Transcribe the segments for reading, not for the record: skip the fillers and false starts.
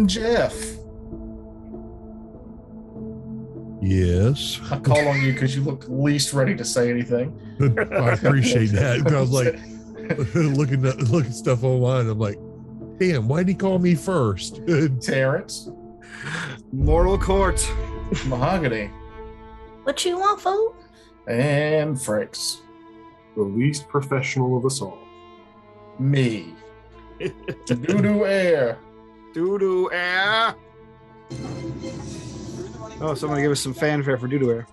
Jeff. Yes. I call on you because you look least ready to say anything. I appreciate that. I was like looking stuff online. I'm like, damn, why'd he call me first? Terrence. Mortal Court. Mahogany. What you want, fool? And Frakes. The least professional of us all. Me. Doo-doo air. Doo-doo air. Oh, someone give us some fanfare for doo-doo air.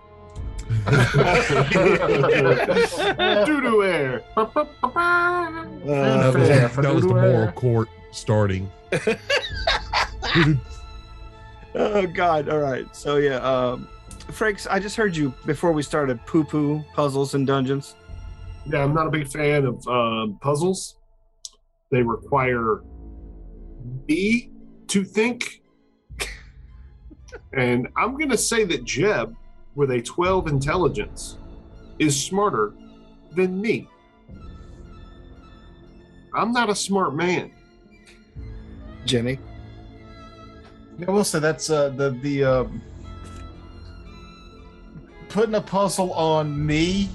Doo-doo air. That was the moral court starting. Oh God! All right. So yeah, Franks, I just heard you before we started poo-poo puzzles and dungeons. Yeah, I'm not a big fan of puzzles. They require me to think. And I'm going to say that Jeb, with a 12 intelligence, is smarter than me. I'm not a smart man. Jenny. I will say that's the putting a puzzle on me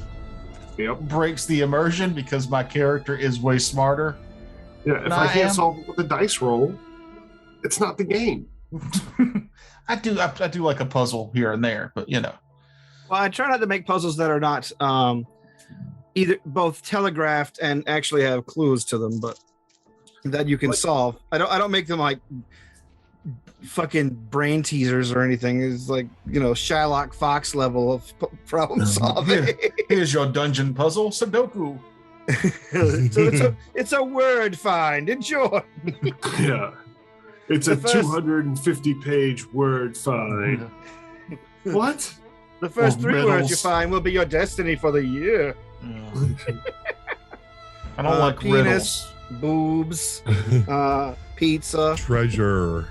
breaks the immersion because my character is way smarter. Yeah, if I can't solve it with a dice roll, it's not the game. I do like a puzzle here and there, but you know. Well, I try not to make puzzles that are not either both telegraphed and actually have clues to them, but that you can solve. I don't make them like fucking brain teasers or anything. It's like, you know, Shylock Fox level of problem solving. Here's your dungeon puzzle, Sudoku. So it's a word find. Enjoy. Yeah. It's a 250-page word find. What? The first three riddles. words you find will be your destiny for the year. I don't like penis, riddles. boobs, pizza, Treasure.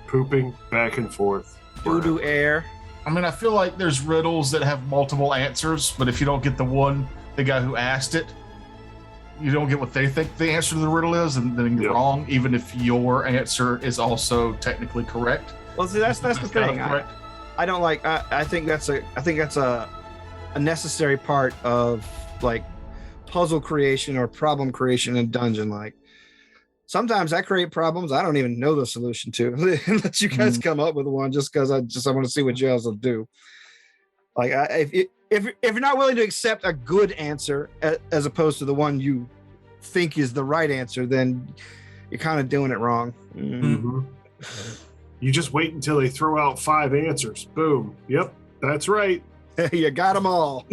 Pooping back and forth. doo-doo air. I mean, I feel like there's riddles that have multiple answers, but if you don't get the guy who asked it, you don't get what they think the answer to the riddle is, and then you're wrong, even if your answer is also technically correct. Well, see, that's the thing. I don't like. I think that's a necessary part of like puzzle creation or problem creation in dungeon. Like sometimes I create problems I don't even know the solution to. Let you guys come up with one just because I want to see what you guys will do. Like if you're not willing to accept a good answer as opposed to the one you think is the right answer, then you're kind of doing it wrong. Mm-hmm. You just wait until they throw out 5 answers. Boom. Yep, that's right. You got them all.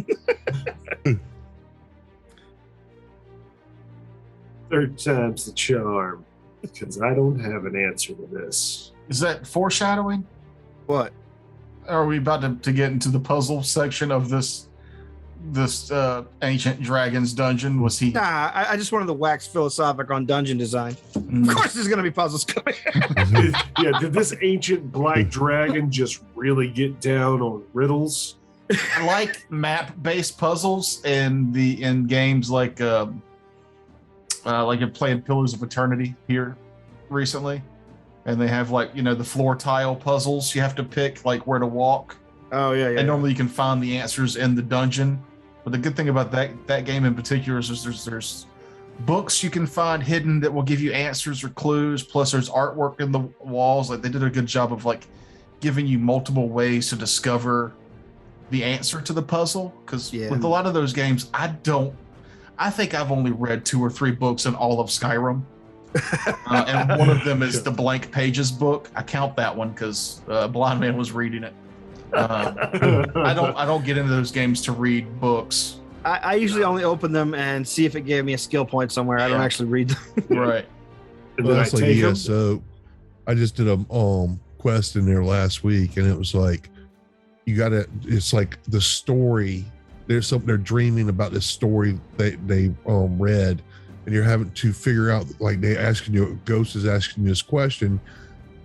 Third time's the charm, because I don't have an answer to this. Is that foreshadowing? What? Are we about to get into the puzzle section of this ancient dragon's dungeon? Was he? Nah, I just wanted to wax philosophic on dungeon design. Of course there's going to be puzzles coming. Did this ancient black dragon just really get down on riddles? I like map-based puzzles in games like I've played Pillars of Eternity here recently, and they have like, you know, the floor tile puzzles. You have to pick like where to walk. Oh yeah. And normally you can find the answers in the dungeon. But the good thing about that game in particular is there's books you can find hidden that will give you answers or clues. Plus there's artwork in the walls. Like they did a good job of like giving you multiple ways to discover the answer to the puzzle. Because with a lot of those games, I think I've only read 2 or 3 books in all of Skyrim. And one of them is the Blank Pages book. I count that one because Blind Man was reading it. I don't get into those games to read books. I usually only open them and see if it gave me a skill point somewhere. I don't actually read them. Right. Well, that's like so I just did a quest in there last week, and it was like it's like the story. There's something they're dreaming about, this story they read, and you're having to figure out, like Ghost is asking you this question.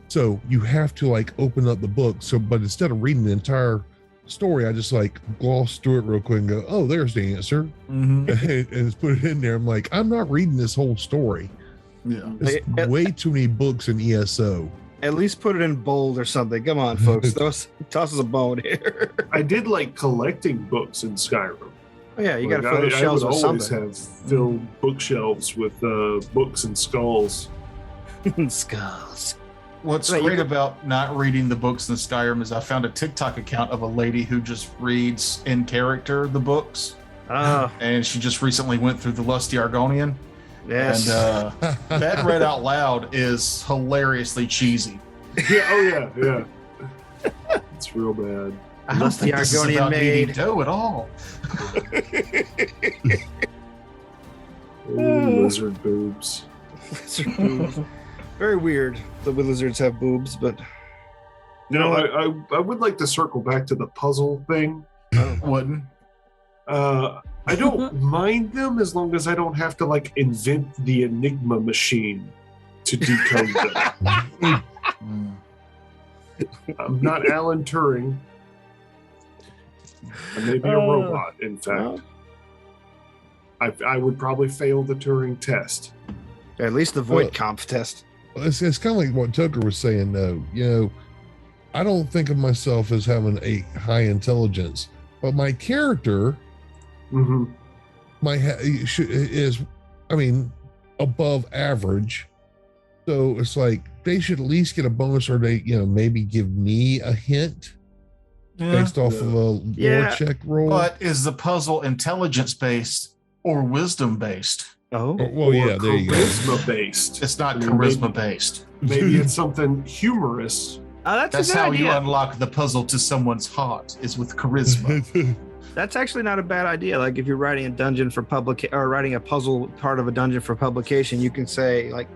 So you have to like open up the book. But instead of reading the entire story, I just like gloss through it real quick and go, oh, there's the answer. And put it in there. I'm like, I'm not reading this whole story. Yeah. There's way too many books in ESO. At least put it in bold or something. Come on, folks. Toss us a bone here. I did like collecting books in Skyrim. Oh, yeah, you got to fill those I shelves would with always something. have filled bookshelves with books and skulls. Skulls. What's Right, great about not reading the books in Skyrim is I found a TikTok account of a lady who just reads in character the books. Oh, And she just recently went through the Lusty Argonian. yes. And that read out loud is hilariously cheesy. Yeah, oh yeah. It's real bad. I don't Lusty think this is Argonian about maid. needing dough at all. Oh, lizard boobs. Lizard boobs. Very weird that lizards have boobs, but No, I would like to circle back to the puzzle thing. Wouldn't. I don't mind them as long as I don't have to like invent the Enigma machine to decode them. I'm not Alan Turing. I may be a robot, in fact. I would probably fail the Turing test. at least the Voight-Kampf test. It's kind of like what Tucker was saying, though. You know, I don't think of myself as having a high intelligence, but my character is, I mean, above average. So it's like they should at least get a bonus, or they, you know, maybe give me a hint based off of a lore check roll. But is the puzzle intelligence based or wisdom based? Oh, well, yeah, there you go. Charisma based. It's not charisma based. Maybe it's something humorous. That's how you unlock the puzzle to someone's heart, is with charisma. That's actually not a bad idea. Like if you're writing a dungeon for or writing a puzzle part of a dungeon for publication, you can say like,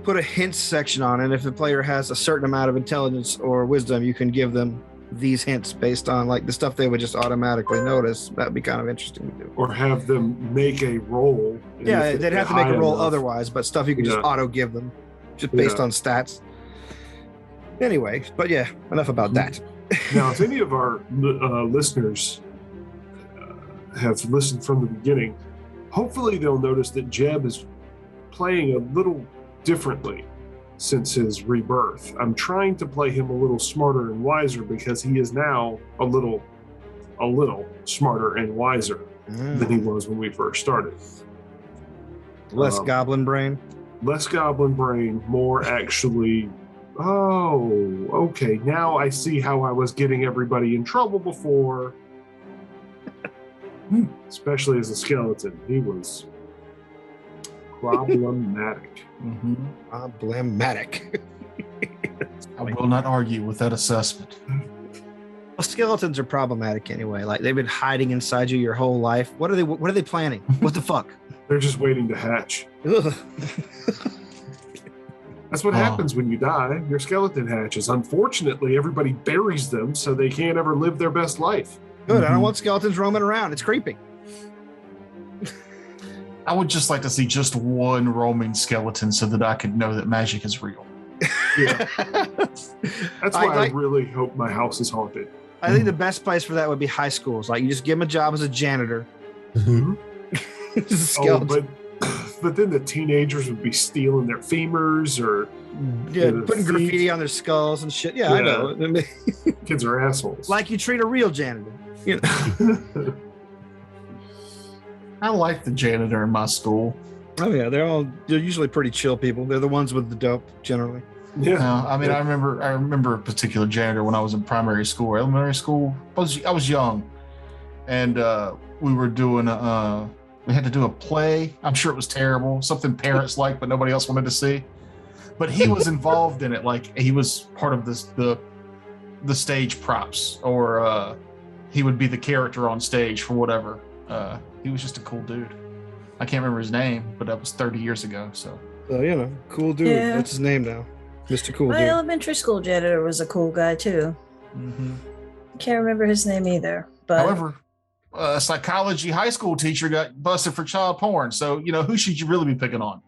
put a hints section on it. If the player has a certain amount of intelligence or wisdom, you can give them these hints based on like the stuff they would just automatically notice. That'd be kind of interesting to do. Or have them make a roll. Yeah, they'd have to make a roll enough. otherwise, but stuff you can just auto give them just based on stats. Anyway, but yeah, enough about that. Now, if any of our listeners have listened from the beginning, hopefully they'll notice that Jeb is playing a little differently since his rebirth. I'm trying to play him a little smarter and wiser because he is now a little smarter and wiser than he was when we first started. Less goblin brain. Less goblin brain, more actually, oh, okay, now I see how I was getting everybody in trouble before. Especially as a skeleton. He was problematic. Problematic. I will not argue with that assessment. Well, skeletons are problematic anyway. Like they've been hiding inside you your whole life. What are they planning? What the fuck? They're just waiting to hatch. Ugh. That's what happens when you die. Your skeleton hatches. Unfortunately, everybody buries them so they can't ever live their best life. Good. I don't want skeletons roaming around. It's creepy. I would just like to see just one roaming skeleton so that I could know that magic is real. Yeah. That's why I really hope my house is haunted. I think the best place for that would be high schools. Like you just give them a job as a janitor. But then the teenagers would be stealing their femurs or putting graffiti on their skulls and shit. Yeah, I know. Kids are assholes. Like you treat a real janitor. You know? I like the janitor in my school. Oh yeah, they're usually pretty chill people. They're the ones with the dope generally. Yeah. I mean, I remember a particular janitor when I was in primary school or elementary school. I was young, and we were doing we had to do a play. I'm sure it was terrible, something parents liked but nobody else wanted to see. But he was involved in it, like he was part of the stage props, or he would be the character on stage for whatever. He was just a cool dude. I can't remember his name, but that was 30 years ago. So cool dude. Yeah. That's his name now, Mr. Cool My Dude. elementary school janitor was a cool guy too. Can't remember his name either. But however, a psychology high school teacher got busted for child porn. So, who should you really be picking on?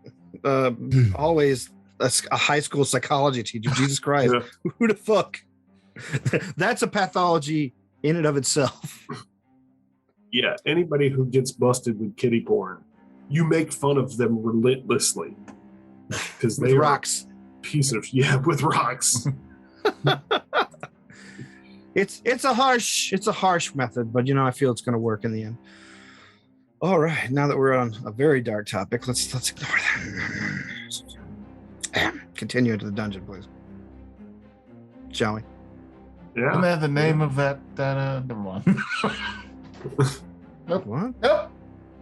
Always a high school psychology teacher. Jesus Christ. Who the fuck? That's a pathology in and of itself. Yeah, anybody who gets busted with kiddie porn, you make fun of them relentlessly. because With they rocks. With rocks. It's a harsh method, but I feel it's going to work in the end. All right, now that we're on a very dark topic, let's ignore that. Continue into the dungeon, please. Shall we? Yeah. Doesn't have the name of that never mind. Nope. What?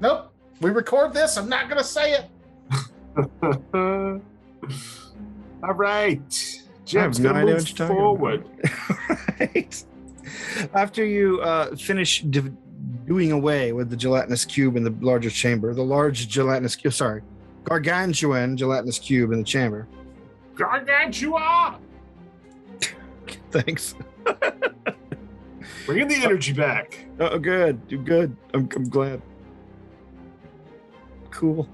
Nope. We record this. I'm not gonna say it. All right. Jeb's no gonna idea move what you're talking forward. Right. After you finish doing away with the gelatinous cube in the larger chamber, the large gelatinous cube, gargantuan gelatinous cube in the chamber. Gargantua! Thanks. Bringing the energy back. Oh, good. You're good. I'm glad. Cool.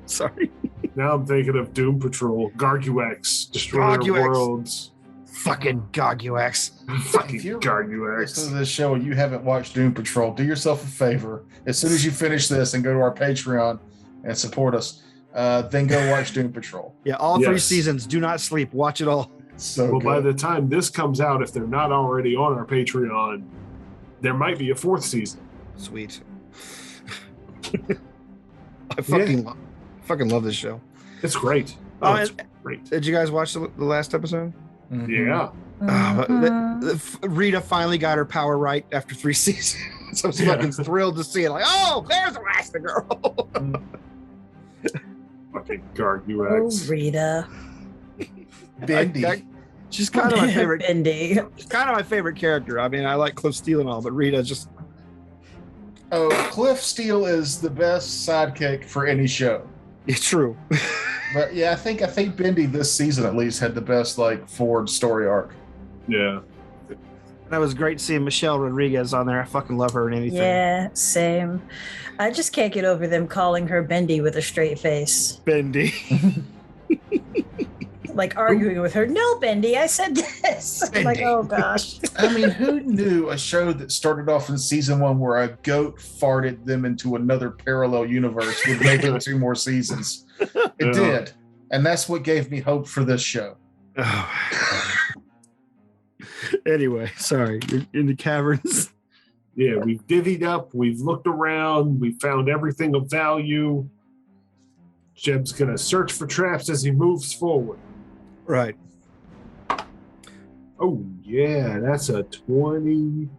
Sorry. Now I'm thinking of Doom Patrol, Garguex, Destroyer of Garguex. Worlds. Fucking Garguex. Fucking If you're Garguex. listening to this show and you haven't watched Doom Patrol, do yourself a favor. As soon as you finish this and go to our Patreon and support us, then go watch Doom Patrol. Yeah, all 3 Yes. seasons. Do not sleep. Watch it all. So Well, good. by the time this comes out, if they're not already on our Patreon, there might be a 4th season. Sweet. I fucking love this show. It's great. Oh, It's great. Did you guys watch the last episode? Mhm. Yeah. Rita finally got her power right after 3 seasons. I was fucking thrilled to see it. Like, oh, there's Elastigirl. Fucking Oh, Garguex. Rita. Bendy. She's kind of my favorite. Bendy. She's kind of my favorite character. I mean, I like Cliff Steele and all, but Rita just. Oh, Cliff Steele is the best sidekick for any show. It's true. But yeah, I think Bendy this season at least had the best forward story arc. Yeah. That was great seeing Michelle Rodriguez on there. I fucking love her in anything. Yeah, same. I just can't get over them calling her Bendy with a straight face. Bendy. Like arguing with her. No, Bendy, I said this. I'm like, Bendy. oh gosh. I mean, who knew a show that started off in season 1 where a goat farted them into another parallel universe would make it 2 more seasons? It Yeah. did. And that's what gave me hope for this show. Oh. Anyway, sorry. You're in the caverns. Yeah, we've divvied up, we've looked around, we found everything of value. Jeb's gonna search for traps as he moves forward. Right. Oh, yeah, that's a 20,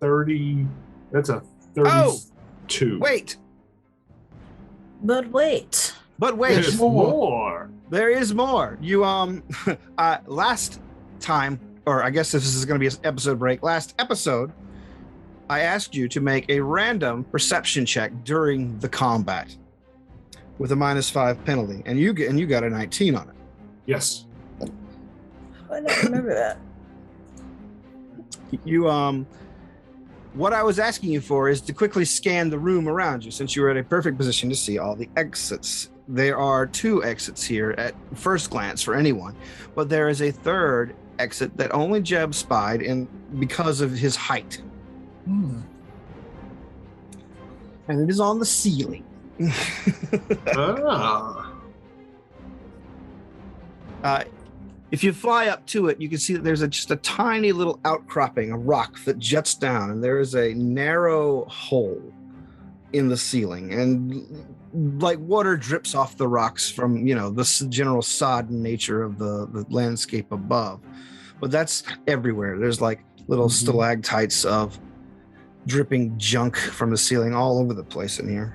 30, that's a 32. Wait. But wait. But wait. There's more. There is more. You last time, or I guess this is going to be an episode break. Last episode, I asked you to make a random perception check during the combat with a -5 penalty, and you got a 19 on it. Yes. I don't remember that. You what I was asking you for is to quickly scan the room around you, since you were at a perfect position to see all the exits. There are 2 exits here at first glance for anyone, but there is a 3rd exit that only Jeb spied in because of his height. And it is on the ceiling. If you fly up to it, you can see that there's just a tiny little outcropping, a rock that juts down, and there is a narrow hole in the ceiling, and like water drips off the rocks from the general sodden nature of the landscape above. But that's everywhere. There's like little stalactites of dripping junk from the ceiling all over the place in here.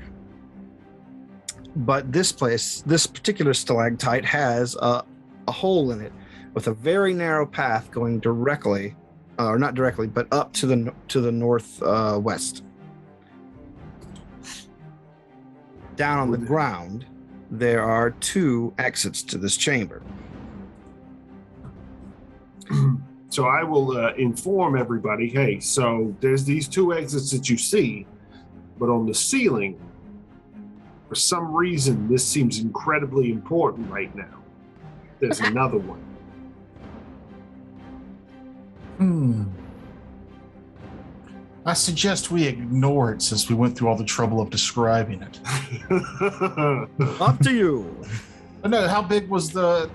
But this particular stalactite has a hole in it with a very narrow path going directly, or not directly, but up to the northwest. Down on the ground, there are 2 exits to this chamber. So I will inform everybody, hey, so there's these 2 exits that you see, but on the ceiling, for some reason, this seems incredibly important right now. There's another one. I suggest we ignore it since we went through all the trouble of describing it. Up to you. But no, how big was the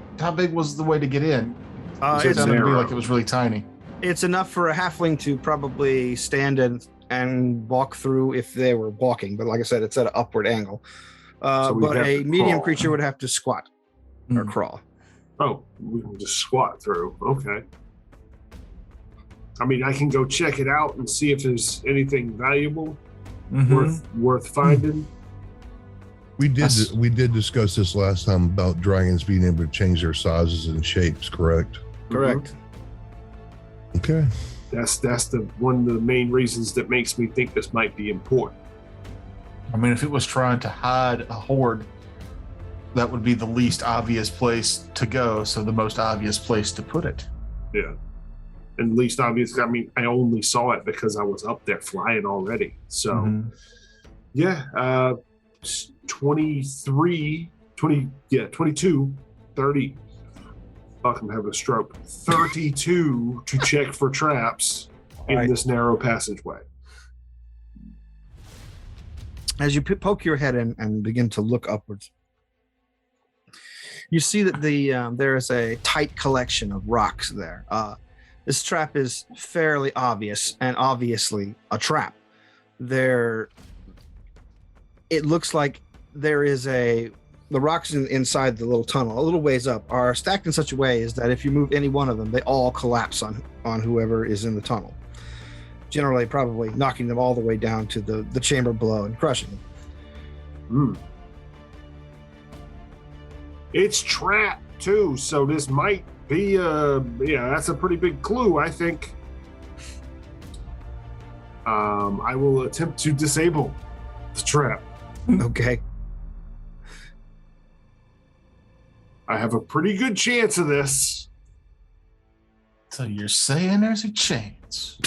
way to get in? It sounded to me like it was really tiny. It's enough for a halfling to probably stand and walk through if they were walking. But like I said, it's at an upward angle. But a medium creature would have to squat or crawl. Oh, we can just squat through. Okay. I mean, I can go check it out and see if there's anything valuable worth finding. We did discuss this last time about dragons being able to change their sizes and shapes, correct? Correct. Okay. That's the one of the main reasons that makes me think this might be important. I mean, if it was trying to hide a horde, that would be the least obvious place to go, so the most obvious place to put it. Yeah. And least obvious, I mean, I only saw it because I was up there flying already. So, 22, 30. Fuck, I'm having a stroke. 32 to check for traps in this narrow passageway. As you poke your head in and begin to look upwards, you see that there is a tight collection of rocks there. This trap is fairly obvious and obviously a trap. It looks like there is the rocks inside the little tunnel, a little ways up, are stacked in such a way is that if you move any one of them, they all collapse on whoever is in the tunnel. Generally, probably knocking them all the way down to the chamber below and crushing them. It's trapped too, so this might be that's a pretty big clue, I think. I will attempt to disable the trap. Okay. I have a pretty good chance of this. So you're saying there's a chance?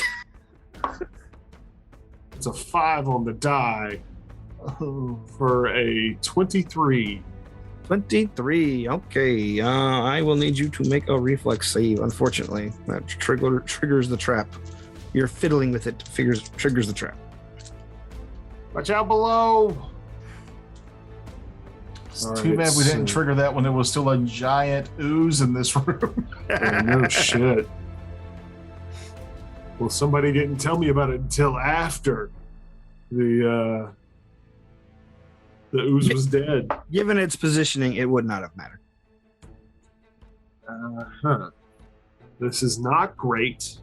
It's a 5 on the die for a 23. 23. Okay. I will need you to make a reflex save. Unfortunately, that triggers the trap. You're fiddling with it. Triggers the trap. Watch out below. It's too bad we didn't trigger that when there was still a giant ooze in this room. Yeah, no shit. Well, somebody didn't tell me about it until after the ooze was dead. Given its positioning, it would not have mattered. This is not great.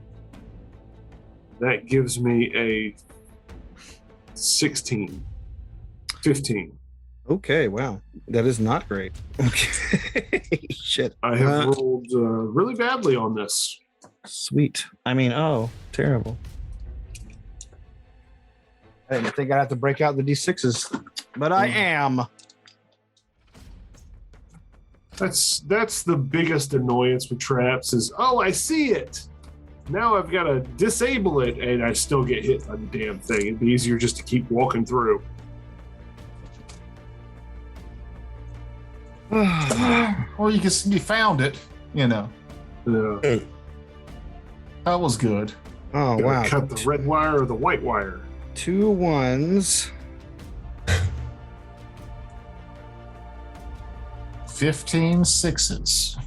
That gives me a 16. 15. Okay, wow. That is not great. Okay. Shit. I have rolled really badly on this. Sweet. I mean, terrible. I didn't think I'd have to break out the D6s, but I am. That's the biggest annoyance with traps is, I see it. Now I've got to disable it, and I still get hit by the damn thing. It'd be easier just to keep walking through. Well, you found it, Yeah. That was good. Oh, wow. Cut the red wire or the white wire. 2 1s. 15 6s.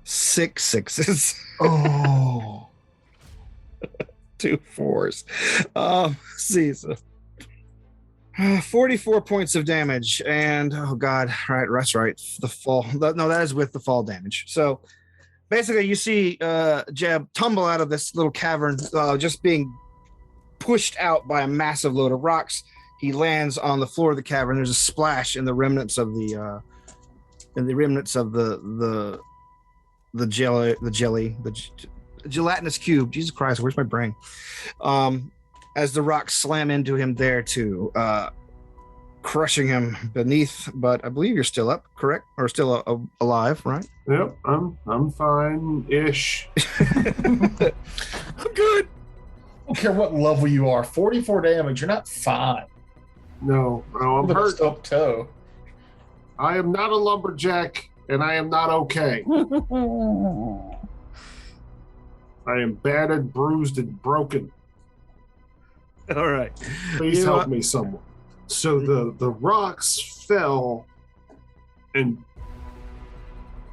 6 6s. Oh. 2 4s. See, so 44 points of damage, and right, that's right. The fall. No, that is with the fall damage. So basically, you see Jeb tumble out of this little cavern, just being pushed out by a massive load of rocks. He lands on the floor of the cavern. There's a splash in the remnants of the gelatinous cube. Jesus Christ, where's my brain? As the rocks slam into him there too, crushing him beneath. But I believe you're still up, correct? Or still alive, right? Yep, I'm fine-ish. I'm good. I don't care what level you are. 44 damage. You're not fine. No, I'm hurt. Stubbed toe. I am not a lumberjack, and I am not okay. I am battered, bruised, and broken. All right. Please help me, someone. So the rocks fell, and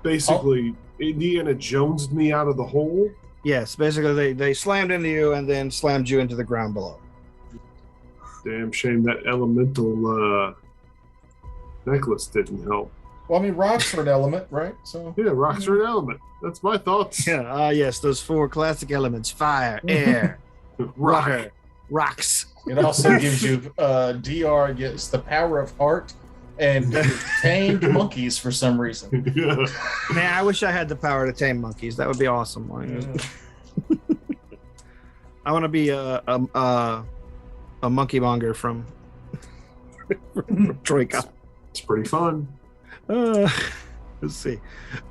basically Indiana Jonesed me out of the hole. Yes, basically they slammed into you and then slammed you into the ground below. Damn shame that elemental necklace didn't help. Well, I mean, rocks are an element, right? So yeah, rocks are an element. That's my thoughts. Yeah, yes, those 4 classic elements: fire, air, water, rocks. It also gives you DR gets the power of heart and tamed monkeys for some reason. Yeah. Man, I wish I had the power to tame monkeys. That would be awesome. I want to be a monkey monger from Troika. It's pretty fun. Let's see.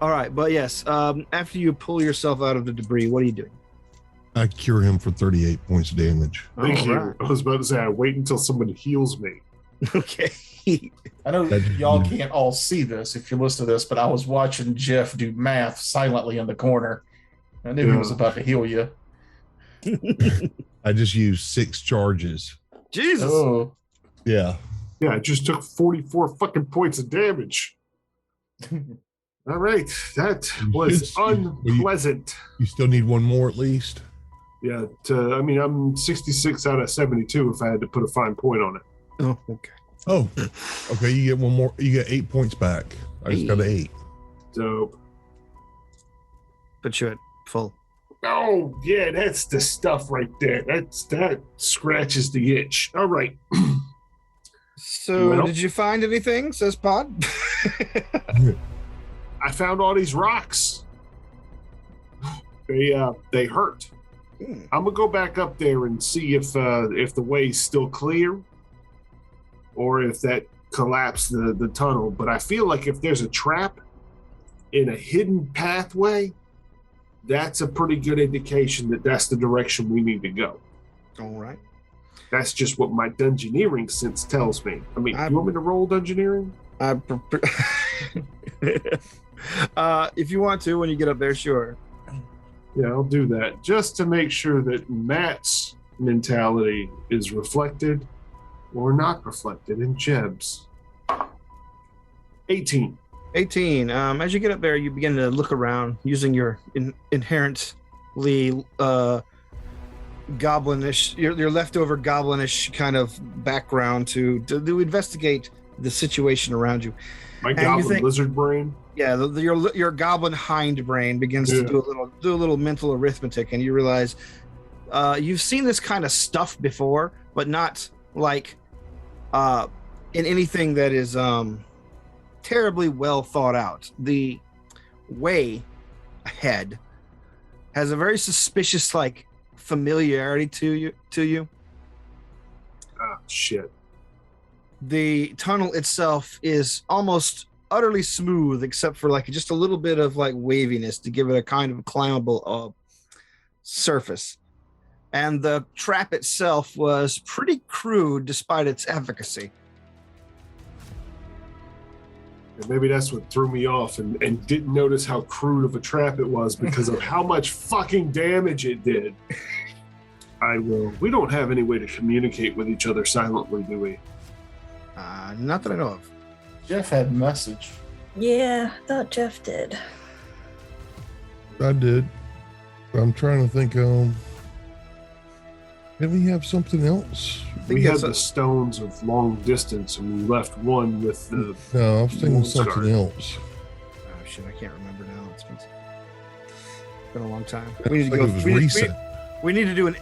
All right, but yes, after you pull yourself out of the debris, what are you doing? I cure him for 38 points of damage. Thank you. Right. I was about to say, I wait until somebody heals me. Okay. I know y'all can't all see this if you listen to this, but I was watching Jeff do math silently in the corner. I knew he was about to heal you. I just used 6 charges. Jesus. Oh. Yeah. Yeah, I just took 44 fucking points of damage. All right, that was unpleasant. You still need one more at least? Yeah, I'm 66 out of 72 if I had to put a fine point on it. Oh, okay. Oh, okay. You get one more. You get 8 points back. I just got an 8. Dope. But you're at full. Oh, yeah, that's the stuff right there. That scratches the itch. All right. So, did you find anything? Says Pod. I found all these rocks. They hurt. I'm gonna go back up there and see if the way's still clear, or if that collapsed the tunnel. But I feel like if there's a trap in a hidden pathway, that's a pretty good indication that that's the direction we need to go. All right. That's just what my dungeoneering sense tells me. I mean, you want me to roll dungeoneering? If you want to, when you get up there, sure. Yeah, I'll do that just to make sure that Matt's mentality is reflected or not reflected in Jeb's. 18. 18. As you get up there, you begin to look around using your inherently goblinish, your leftover goblinish kind of background to investigate the situation around you. My goblin lizard brain. Yeah, your goblin hind brain begins to do a little mental arithmetic, and you realize you've seen this kind of stuff before, but not like in anything that is terribly well thought out. The way ahead has a very suspicious familiarity to you. Ah, shit. The tunnel itself is almost utterly smooth, except for just a little bit of waviness to give it a kind of climbable surface. And the trap itself was pretty crude despite its efficacy. And maybe that's what threw me off and didn't notice how crude of a trap it was because of how much fucking damage it did. We don't have any way to communicate with each other silently, do we? Not that I know of. Jeff had a message. Yeah, I thought Jeff did. I did. I'm trying to think. Did we have something else? We had the stones of long distance, and we left one with the. No, I was thinking something else. Oh shit! I can't remember now. It's been a long time. We need to go. It was recent. We need to do an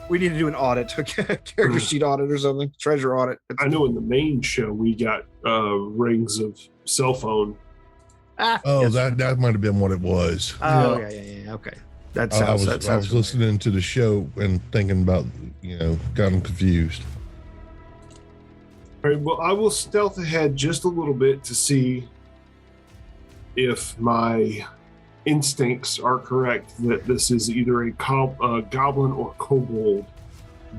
audit, a character sheet audit or something, treasure audit. I know in the main show we got rings of cell phone. Yes. That might have been what it was. Oh yeah. Okay, that sounds. I was listening to the show and thinking about, got them confused. All right. Well, I will stealth ahead just a little bit to see if my instincts are correct that this is either a goblin or kobold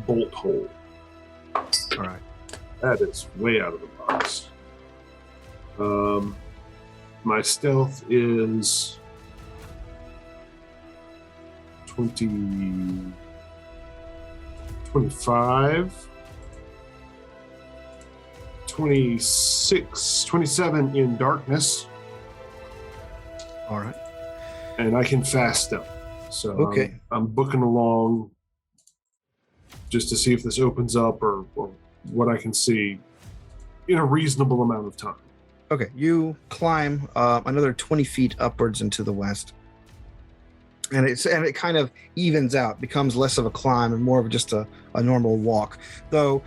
bolt hole. All right. That is way out of the box. My stealth is 25. 26, 27 in darkness. All right. And I can fast up. So okay. I'm booking along just to see if this opens up or what I can see in a reasonable amount of time. Okay, you climb another 20 feet upwards into the west, and it kind of evens out, becomes less of a climb and more of just a normal walk. Though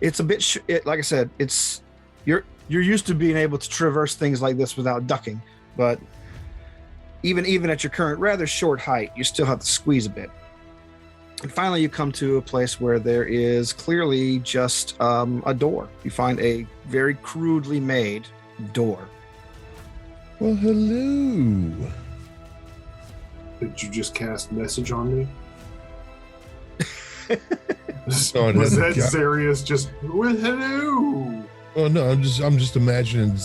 it's a bit like I said, it's you're used to being able to traverse things like this without ducking, but even at your current rather short height, you still have to squeeze a bit. And finally, you come to a place where there is clearly just a door. You find a very crudely made door. Well, hello. Did you just cast message on me? Was Oh, that Zarius just, well, hello? Oh no, I'm just imagining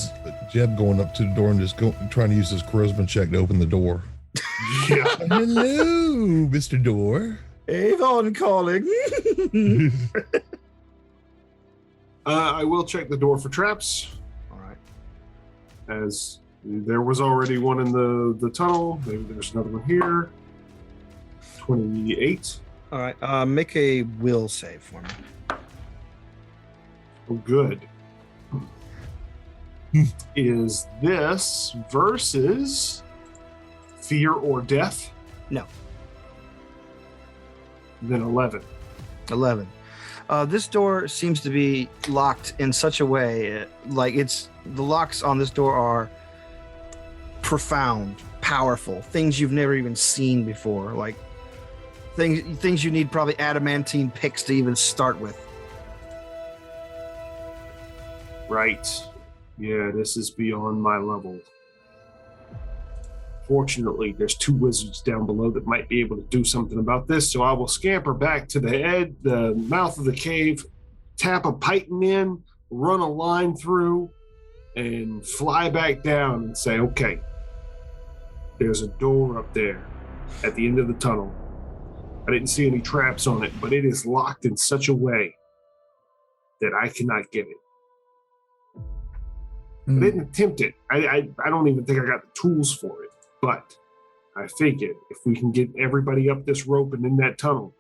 Jeb going up to the door and just trying to use his charisma check to open the door. Yeah. Hello, Mr. Door. Avon calling. I will check the door for traps. All right. As there was already one in the tunnel. Maybe there's another one here. 28. All right. Make a will save for me. Oh, good. Is this versus fear or death? No. Then 11. 11. This door seems to be locked in such a way, like the locks on this door are profound, powerful, things you've never even seen before, like things you need probably adamantine picks to even start with. Right. Yeah, this is beyond my level. Fortunately, there's 2 wizards down below that might be able to do something about this, so I will scamper back to the mouth of the cave, tap a python in, run a line through, and fly back down and say, okay, there's a door up there at the end of the tunnel. I didn't see any traps on it, but it is locked in such a way that I cannot get it. I didn't attempt it. I don't even think I got the tools for it. But I figured if we can get everybody up this rope and in that tunnel,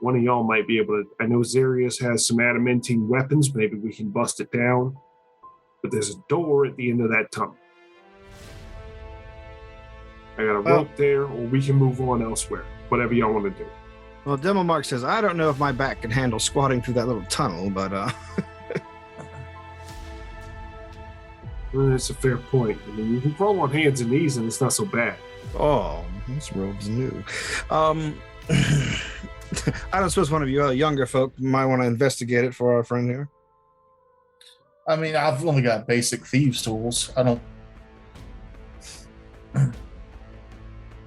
one of y'all might be able to. I know Zarius has some adamantine weapons. Maybe we can bust it down. But there's a door at the end of that tunnel. I got a rope there, or we can move on elsewhere. Whatever y'all want to do. Well, Demo Mark says, I don't know if my back can handle squatting through that little tunnel, but That's a fair point. I mean, you can crawl on hands and knees, and it's not so bad. Oh, this robe's new. I don't suppose one of you younger folk might want to investigate it for our friend here. I mean, I've only got basic thieves' tools. I don't.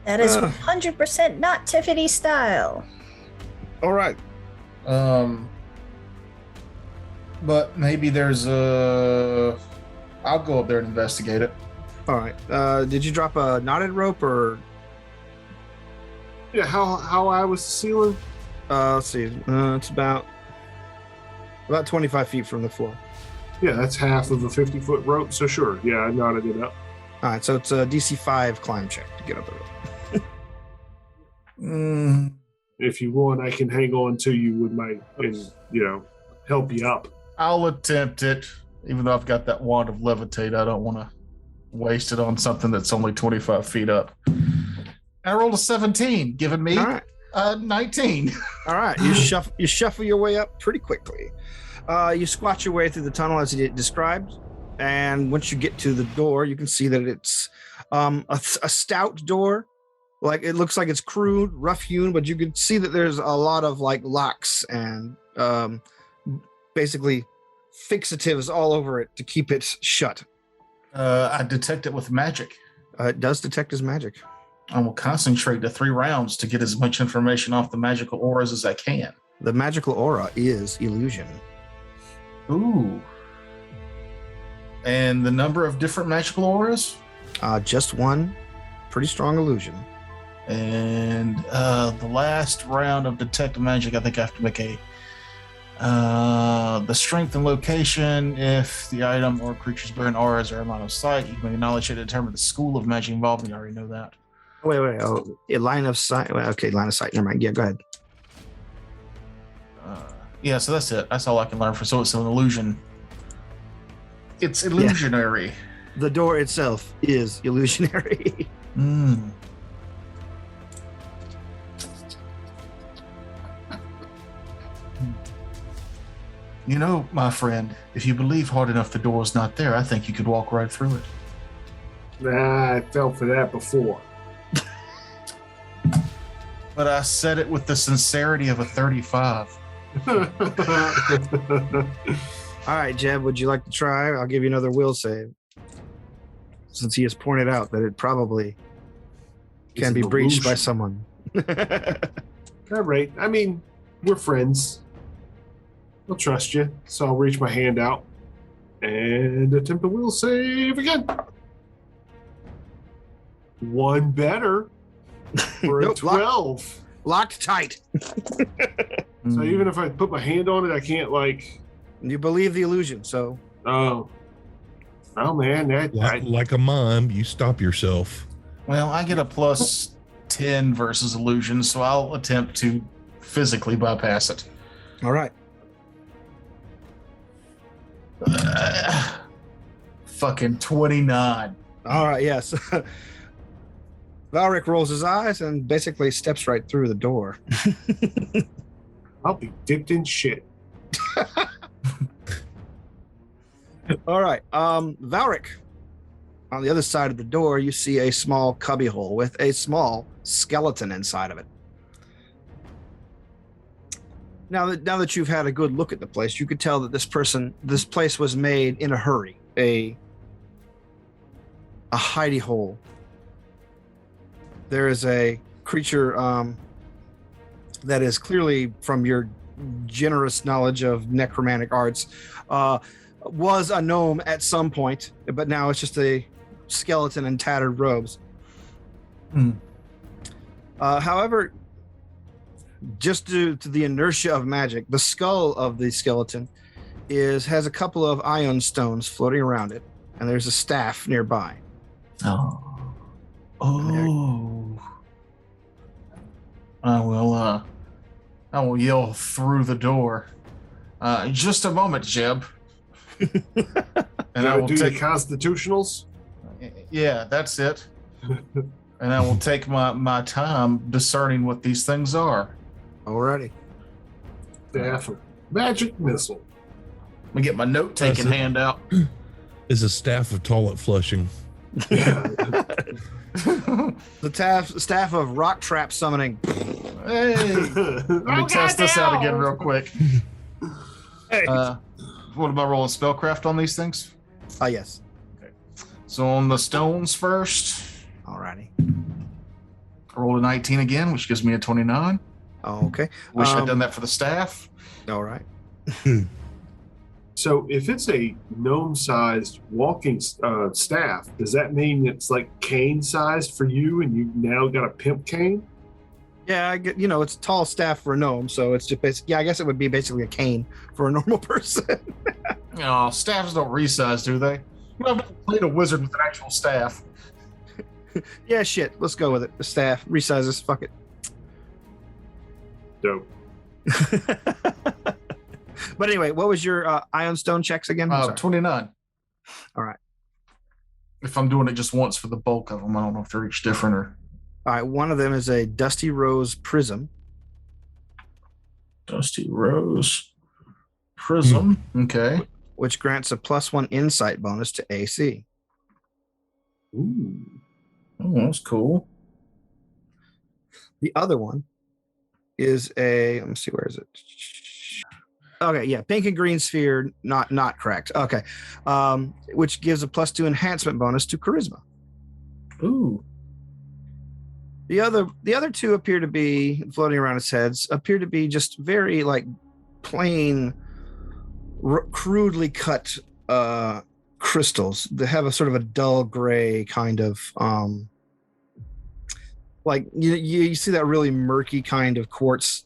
That is 100% not Tiffany style. All right. But maybe there's a. I'll go up there and investigate it. All right. Did you drop a knotted rope or? Yeah, how high was the ceiling? Let's see. It's about 25 feet from the floor. Yeah, that's half of a 50-foot rope. So sure, yeah, I knotted it up. All right, so it's a DC 5 climb check to get up the rope. If you want, I can hang on to you with my, help you up. I'll attempt it, even though I've got that wand of levitate. I don't want to waste it on something that's only 25 feet up. I rolled a 17, giving me 19. All right, you shuffle your way up pretty quickly. You squat your way through the tunnel as it described, and once you get to the door, you can see that it's a stout door. Like it looks like it's crude, rough hewn, but you can see that there's a lot of like locks and basically fixatives all over it to keep it shut. I detect it with magic. It does detect as magic. I will concentrate the 3 rounds to get as much information off the magical auras as I can. The magical aura is illusion. Ooh. And the number of different magical auras? Just one. Pretty strong illusion. And the last round of detect magic, I think I have to make The strength and location. If the item or creatures bearing auras are in line of sight, you can acknowledge it to determine the school of magic involved. We already know that. Wait. Oh, line of sight. Okay, line of sight. Never mind. Yeah, go ahead. Yeah, so that's it. That's all I can learn for. So it's an illusion. It's illusionary. Yeah. The door itself is illusionary. You know, my friend, if you believe hard enough the door's not there, I think you could walk right through it. Nah, I fell for that before. But I said it with the sincerity of a 35. All right, Jeb, would you like to try? I'll give you another will save. Since he has pointed out that it probably can be breached by someone. All right. I mean, we're friends. I'll trust you. So I'll reach my hand out and attempt a will save again. One better for a 12. Locked tight. So even if I put my hand on it, I can't You believe the illusion, so. Oh man, like a mime, you stop yourself. Well, I get a plus 10 versus illusion, so I'll attempt to physically bypass it. All right. Fucking 29. All right, yes. Valric rolls his eyes and basically steps right through the door. I'll be dipped in shit. All right. Valric, on the other side of the door, you see a small cubbyhole with a small skeleton inside of it. Now that you've had a good look at the place, you could tell that this place was made in a hurry. A hidey hole. There is a creature that is clearly, from your generous knowledge of necromantic arts, was a gnome at some point, but now it's just a skeleton in tattered robes. However, just due to the inertia of magic, the skull of the skeleton has a couple of ion stones floating around it, and there's a staff nearby. I will yell through the door. Just a moment, Jeb. And I will take constitutionals. Yeah, that's it. And I will take my time discerning what these things are. Alrighty. Staff of magic missile. Let me get my note-taking hand out. Is a staff of toilet flushing. The staff of rock trap summoning. Hey, let me test this out again real quick. Hey. What am I rolling spellcraft on these things? Yes. Okay. So on the stones first. Alrighty. I rolled a 19 again, which gives me a 29. Okay. Wish I'd done that for the staff. All right. So if it's a gnome-sized walking staff, does that mean it's like cane-sized for you, and you now got a pimp cane? Yeah, it's a tall staff for a gnome, so it's just basically. Yeah, I guess it would be basically a cane for a normal person. Oh, staffs don't resize, do they? I've never played a wizard with an actual staff. Yeah, shit. Let's go with it. The staff resizes. Fuck it. Dope. But anyway, what was your ion stone checks again? 29. All right. If I'm doing it just once for the bulk of them, I don't know if they're each different or. All right. One of them is a Dusty Rose Prism. Dusty Rose Prism. Okay. Which grants a +1 insight bonus to AC. Ooh. Oh, that's cool. The other one is let me see, where is it? Okay, yeah, pink and green sphere, not cracked. Okay, which gives a +2 enhancement bonus to charisma. Ooh. The other two appear to be floating around its heads. Appear to be just very plain, crudely cut crystals. They have a sort of a dull gray kind of you see that really murky kind of quartz.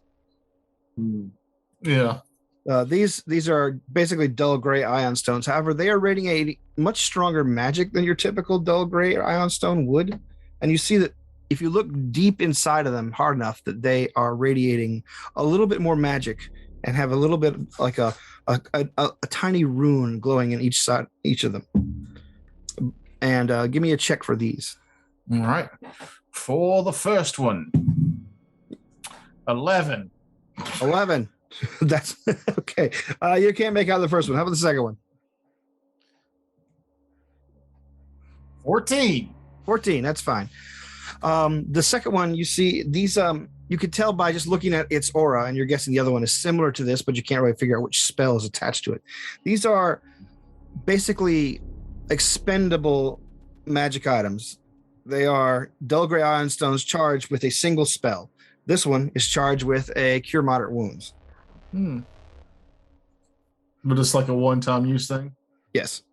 Yeah. These are basically dull gray ion stones. However, they are radiating much stronger magic than your typical dull gray ion stone would. And you see that if you look deep inside of them hard enough, that they are radiating a little bit more magic and have a little bit like a tiny rune glowing in each of them. And give me a check for these. All right. For the first one, 11. 11. That's okay. You can't make out the first one. How about the second one? 14. 14. That's fine. The second one, you see these. You could tell by just looking at its aura, and you're guessing the other one is similar to this, but you can't really figure out which spell is attached to it. These are basically expendable magic items. They are dull gray ion stones charged with a single spell. This one is charged with a cure moderate wounds. But it's like a one-time use thing? Yes.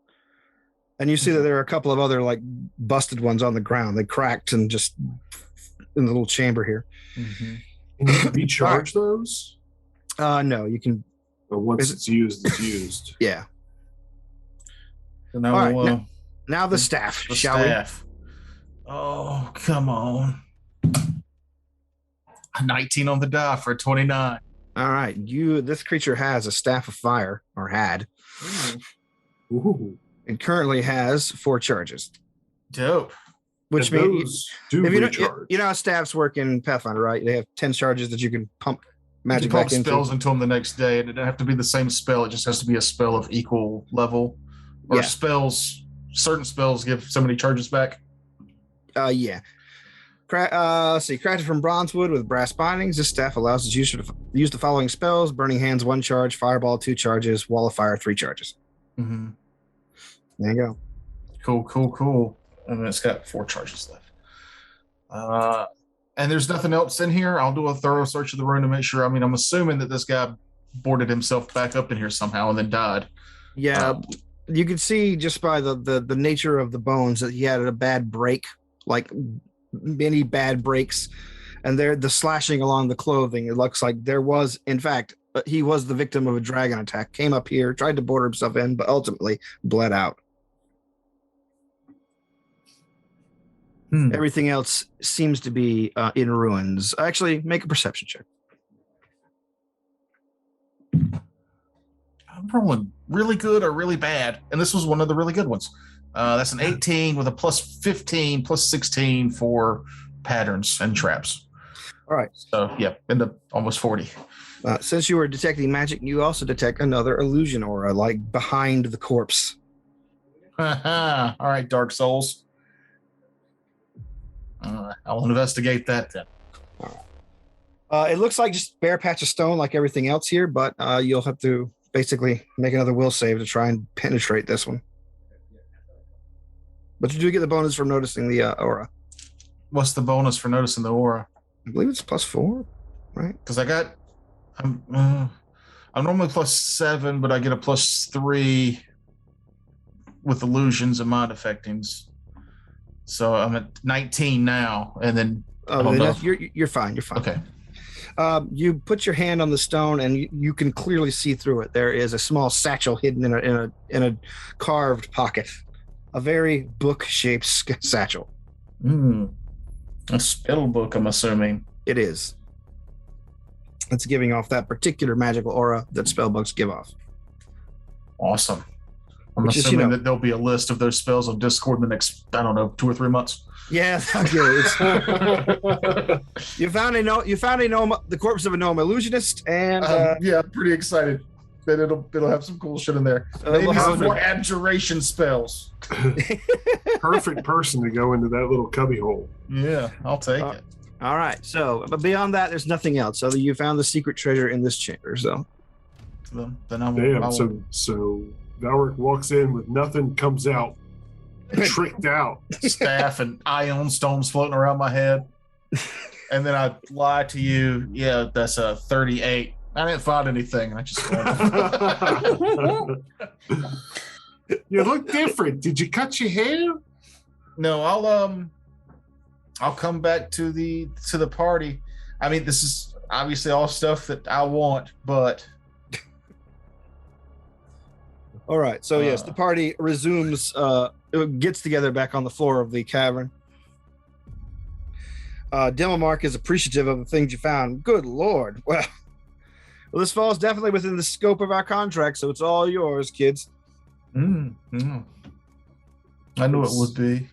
And you see that there are a couple of other like busted ones on the ground. They cracked and just in the little chamber here. Mm-hmm. Can you recharge those? No, you can. But once it's used, it's used. Yeah. And all right. Now the staff, shall we? Oh, come on. 19 on the die for 29. All right. This creature has a staff of fire, or had. Ooh. It currently has 4 charges. Dope. Which and means do if recharge. you know how staffs work in Pathfinder, right? They have 10 charges that you can pump magic back into. Spells into them the next day, and it doesn't have to be the same spell. It just has to be a spell of equal level. Or certain spells give so many charges back. Yeah. Let's see. Crafted from bronze wood with brass bindings, this staff allows its user to use the following spells: Burning Hands 1 charge, Fireball 2 charges, Wall of Fire 3 charges. Mm-hmm. There you go. Cool. And it's got 4 charges left. And there's nothing else in here. I'll do a thorough search of the room to make sure. I mean, I'm assuming that this guy boarded himself back up in here somehow and then died. Yeah. You can see just by the nature of the bones that he had a bad break, like many bad breaks, and the slashing along the clothing. It looks like there was, in fact, he was the victim of a dragon attack. Came up here, tried to border himself in, but ultimately bled out. Everything else seems to be in ruins. Actually, make a perception check. I'm rolling really good or really bad, and this was one of the really good ones. That's an 18 with a plus 15, plus 16 for patterns and traps. All right. So, yeah, end up almost 40. Since you were detecting magic, you also detect another illusion aura, like behind the corpse. All right, Dark Souls. I'll investigate that then. It looks like just a bare patch of stone like everything else here, but you'll have to basically make another will save to try and penetrate this one. But you do get the bonus from noticing the aura. What's the bonus for noticing the aura? I believe it's +4, right? Because I'm normally +7, but I get a +3 with illusions and mind affectings. So I'm at 19 now, and then you're fine. You're fine. Okay. You put your hand on the stone, and you can clearly see through it. There is a small satchel hidden in a carved pocket, a very book-shaped satchel. A spell book, I'm assuming. It is. It's giving off that particular magical aura that spell books give off. Awesome. I'm assuming that there'll be a list of those spells on Discord in the next, 2 or 3 months. Yeah, okay. You found a gnome, the corpse of a gnome illusionist, and yeah, I'm pretty excited that it'll have some cool shit in there. Maybe some more abjuration spells. Perfect person to go into that little cubby hole. Yeah, I'll take it. All right. So, but beyond that, there's nothing else. So you found the secret treasure in this chamber. So then I will. So Valric walks in with nothing, comes out tricked out. Staff and ion stones floating around my head. And then I lie to you. Yeah, that's a 38. I didn't find anything. I just You look different. Did you cut your hair? No, I'll come back to the party. I mean, this is obviously all stuff that I want, but All right. So yes, the party resumes. Gets together back on the floor of the cavern. Demomark is appreciative of the things you found. Good Lord. Well, this falls definitely within the scope of our contract, so it's all yours, kids. I knew it would be.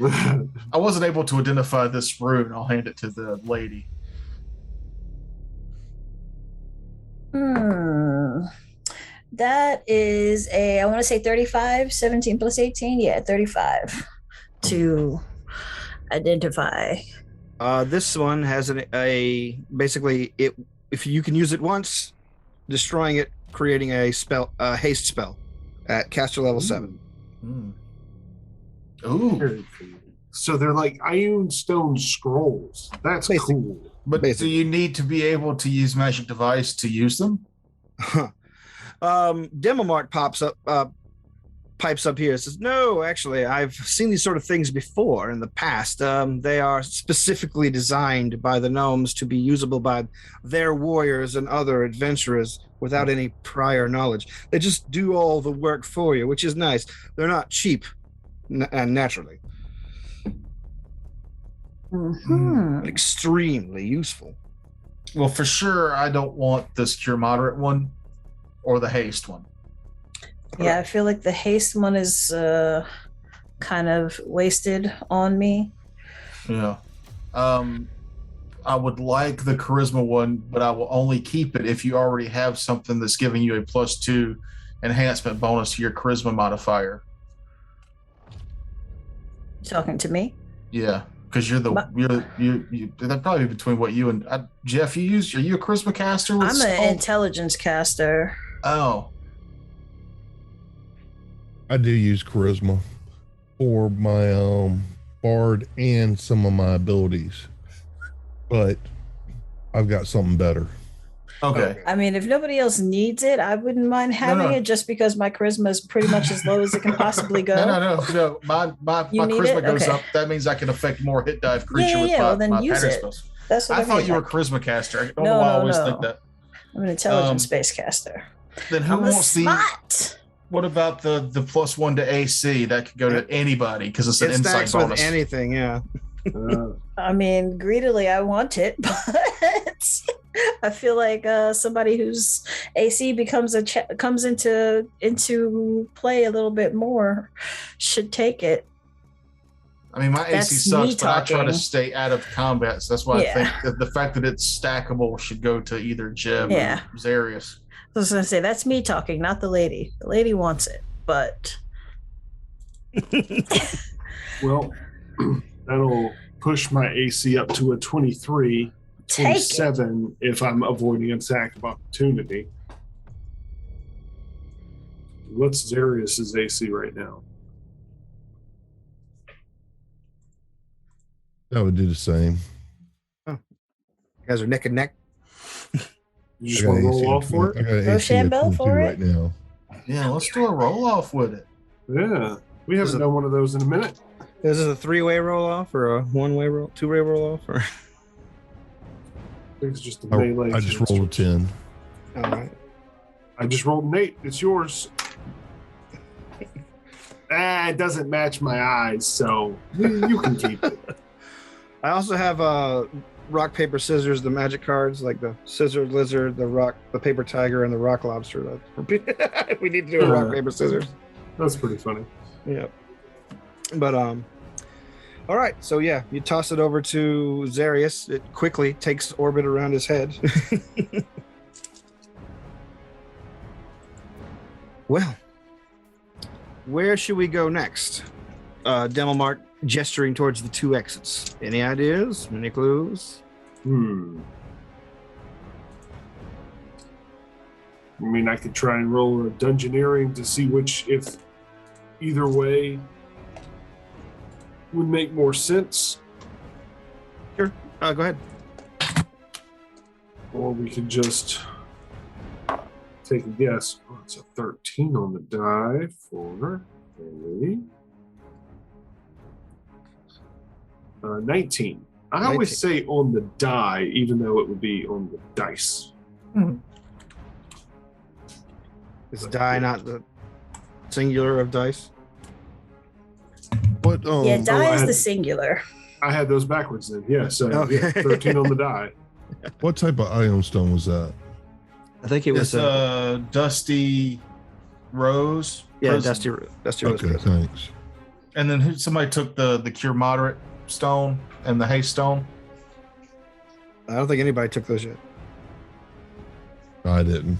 I wasn't able to identify this rune. I'll hand it to the lady. That is I want to say 35, 17 plus 18. Yeah, 35 to identify. This one has basically if you can use it once, destroying it, creating a spell, haste spell at caster level 7. Ooh. So they're like iron stone scrolls. That's cool. But do you need to be able to use magic device to use them? Demomark pipes up here and says, no, actually, I've seen these sort of things before in the past. They are specifically designed by the gnomes to be usable by their warriors and other adventurers without any prior knowledge. They just do all the work for you, which is nice. They're not cheap, naturally. Extremely useful. Well, for sure, I don't want this cure moderate one or the haste one. Yeah, I feel like the haste one is kind of wasted on me. Yeah. I would like the charisma one, but I will only keep it if you already have something that's giving you a +2 enhancement bonus to your charisma modifier. Talking to me? Yeah, because you're that'd probably be between what you and Jeff. Are you a charisma caster? I'm an intelligence caster. Oh. I do use charisma for my bard and some of my abilities, but I've got something better. Okay. I mean, if nobody else needs it, I wouldn't mind having it just because my charisma is pretty much as low as it can possibly go. No. My charisma goes up. That means I can affect more hit dive creature with my pattern spells. That's what I thought mean. you were a charisma caster. I don't know why I always think that. I'm an intelligence-based caster. Then who wants what about the +1 to AC? That could go to anybody because it's an insight bonus. With anything, yeah. I mean, greedily, I want it, but I feel like somebody whose AC comes into play a little bit more should take it. I mean, my AC sucks, but I try to stay out of combat, so that's why I think that the fact that it's stackable should go to either Jeb or Zarius. I was going to say, that's me talking, not the lady. The lady wants it, but... Well, that'll push my AC up to a 23, 27 if I'm avoiding an attack of opportunity. What's Zarius's AC right now? That would do the same. Oh. You guys are neck and neck. You just want to roll off for it? I got an AC of 22 right now. Yeah, let's do a roll off with it. Yeah. We haven't done one of those in a minute. Is this a 3-way roll off or a 1-way roll, 2-way roll off? Or? I think it's just a melee. I just rolled a 10. All right. I just rolled an 8. It's yours. It doesn't match my eyes, so you can keep it. I also have rock, paper, scissors, the magic cards, like the scissor lizard, the paper tiger, and the rock lobster. We need to do a rock, paper, scissors. That's pretty funny. Yeah. But all right. So yeah, you toss it over to Zarius. It quickly takes orbit around his head. Well, where should we go next? Demomark gesturing towards the 2 exits. Any ideas? Any clues? I mean, I could try and roll a dungeoneering to see if either way would make more sense. Sure. Go ahead. Or we could just take a guess. Oh, it's a 13 on the die for a 19. I always say on the die, even though it would be on the dice. Is die not the singular of dice? What? Yeah, die is had- the singular. I had those backwards then. Yeah, so Okay. yeah, 13 on the die. What type of ion stone was that? I think it was It's dusty rose. Prism. Dusty Rose. Okay, Prism. thanks. And then somebody took the cure moderate stone and the haste stone. I don't think anybody took those yet. I didn't.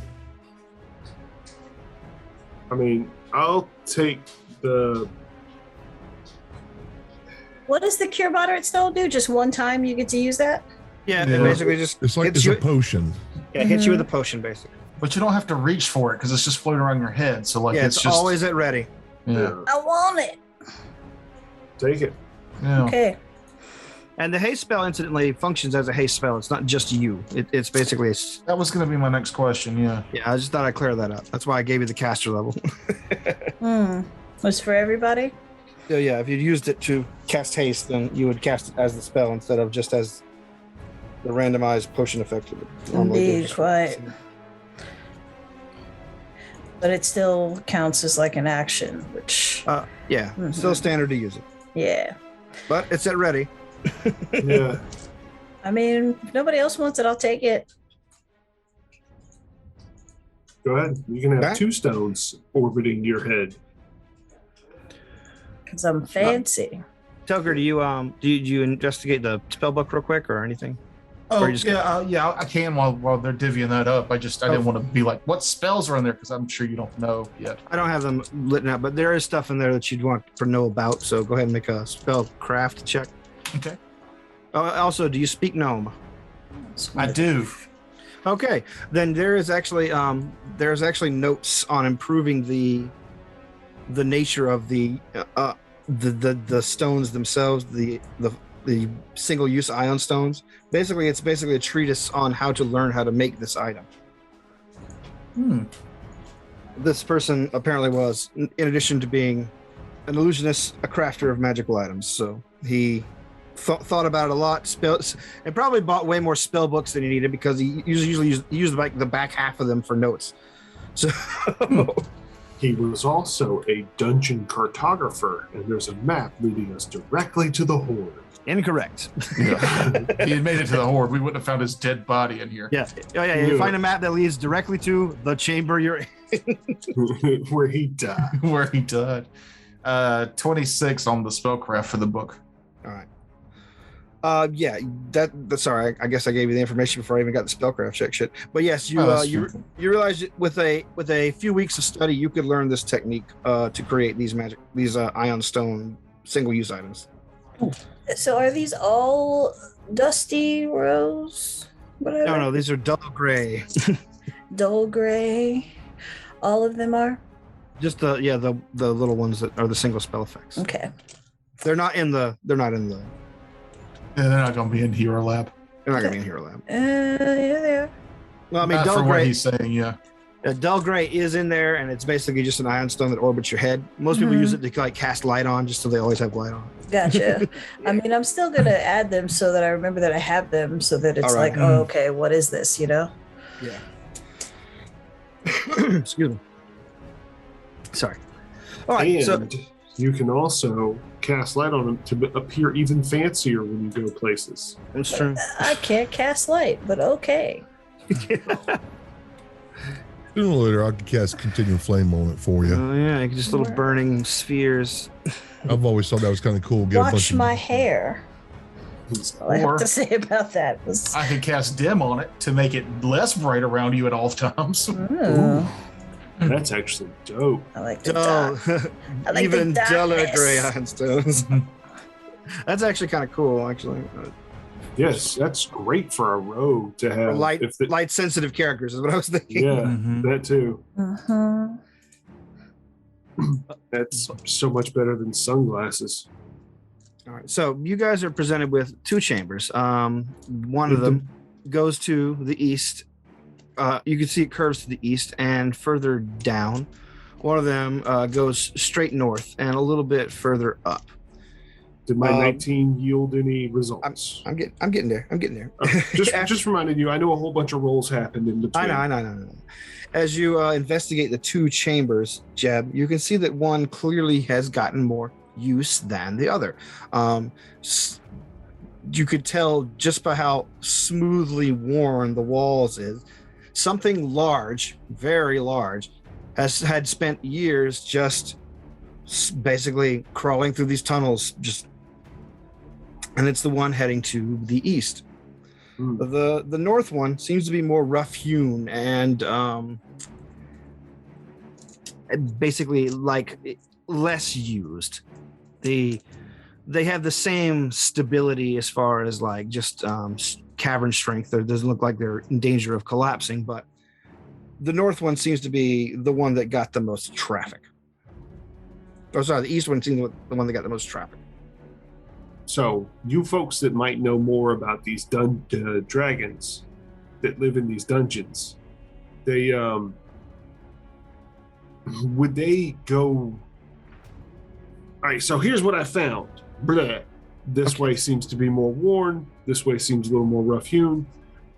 I mean, I'll take the. What does the cure moderate stone do? Just one time you get to use that? Yeah, Yeah. it basically just It's like hits it's you, a potion. hits you with a potion, basically. But you don't have to reach for it because it's just floating around your head. So like Yeah, it's it's just always at ready. yeah. I want it. Take it. Yeah. Okay. And the haste spell, incidentally, functions as a haste spell. It's not just you. It's basically That was going to be my next question. Yeah. yeah. I just thought I'd clear that up. That's why I gave you the caster level. Was for everybody? So yeah, if you used it to cast haste, then you would cast it as the spell instead of just as the randomized potion effect. It would normally do. Indeed, quite. But it still counts as like an action, which Yeah, Mhm. still standard to use it, yeah. but it's at ready. Yeah. I mean, if nobody else wants it, I'll take it. Go ahead. You can have Okay. 2 stones orbiting your head. Because I'm fancy. Telger, do you investigate the spell book real quick or anything? Oh Or you just- yeah, I can while they're divvying that up. I didn't want to be like, what spells are in there because I'm sure you don't know yet. I don't have them lit out, but there is stuff in there that you'd want to know about. So go ahead and make a spell craft check. Okay. Also, do you speak gnome? I do. Okay, then there's actually notes on improving the nature of the stones themselves, the single use ion stones. Basically, it's basically a treatise on how to learn how to make this item. This person apparently was, in addition to being an illusionist, a crafter of magical items. So he thought about it a lot, and probably bought way more spell books than he needed because he usually used like the back half of them for notes. So He was also a dungeon cartographer, and there's a map leading us directly to the Horde. incorrect. Yeah. He had made it to the Horde. We wouldn't have found his dead body in here. Yeah. Oh yeah. You find a map that leads directly to the chamber you're in. Where he died. Where he died. 26 on the spellcraft for the book. All right. Yeah. That's sorry. I guess I gave you the information before I even got the spellcraft check shit. But yes, you that's you true. realize that with a few weeks of study, you could learn this technique to create these ion stone single use items. So are these all dusty rose? Whatever. No, these are dull gray. Dull gray. All of them are? Just the little ones that are the single spell effects. Okay. They're not in the. Yeah, they're not going to be in Hero Lab. They're not gonna be in Hero Lab. Yeah, they are. Well, I mean, Not dull for what gray. he's saying, yeah. Dull gray is in there, and it's basically just an ion stone that orbits your head. Most people use it to like cast light on, just so they always have light on. Gotcha. I mean, I'm still gonna add them so that I remember that I have them, so that it's All right. like, oh, okay, what is this? You know? Yeah. Excuse me. Sorry. All right. And So you can also cast light on them to appear even fancier when you go places. that's true. I can't cast light, but okay. Sooner or later, I can cast continual flame on it for you. Oh yeah, just little burning spheres. I've always thought that was kind of cool. Get a bunch Watch of my hair. That's all I Or have to say about that. Was, I could cast dim on it to make it less bright around you at all times. Ooh, That's actually dope. I like the Dull. dark. I like Even the duller darkness. gray ion stones. That's actually kind of cool, actually. Yes, that's great for a rogue to For have. light, if the- light sensitive characters is what I was thinking. yeah, Mhm. that too. Mhm. That's so much better than sunglasses. All right, so you guys are presented with two chambers. One of them goes to the east. You can see it curves to the east and further down. One of them goes straight north and a little bit further up. Did my 19 yield any results? I'm getting there. I'm getting there. Just reminding you, I know a whole bunch of rolls happened in between. I know. As you investigate the two chambers, Jeb, you can see that one clearly has gotten more use than the other. You could tell just by how smoothly worn the walls is. Something large, very large, had spent years just basically crawling through these tunnels, and it's the one heading to the east. The north one seems to be more rough-hewn and basically like less used. They have the same stability as far as like just cavern strength. It doesn't look like they're in danger of collapsing, but the north one seems to be the one that got the most traffic. Oh, sorry, the east one seems the one that got the most traffic. So, you folks that might know more about these dragons that live in these dungeons, they would they go? All right. So here's what I found. Blah. This way seems to be more worn. This way seems a little more rough-hewn.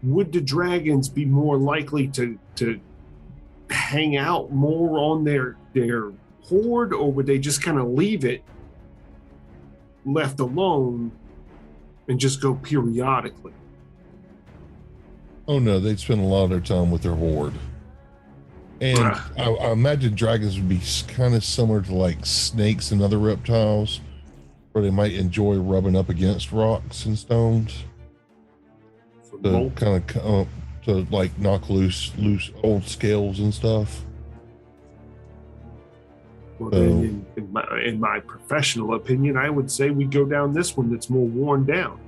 Would the dragons be more likely to hang out more on their hoard, or would they just kind of leave it left alone and just go periodically? Oh no, they'd spend a lot of their time with their horde. And I imagine dragons would be kind of similar to like snakes and other reptiles, where they might enjoy rubbing up against rocks and stones to kind of to like knock loose old scales and stuff. Well, then in my professional opinion, I would say we go down this one that's more worn down.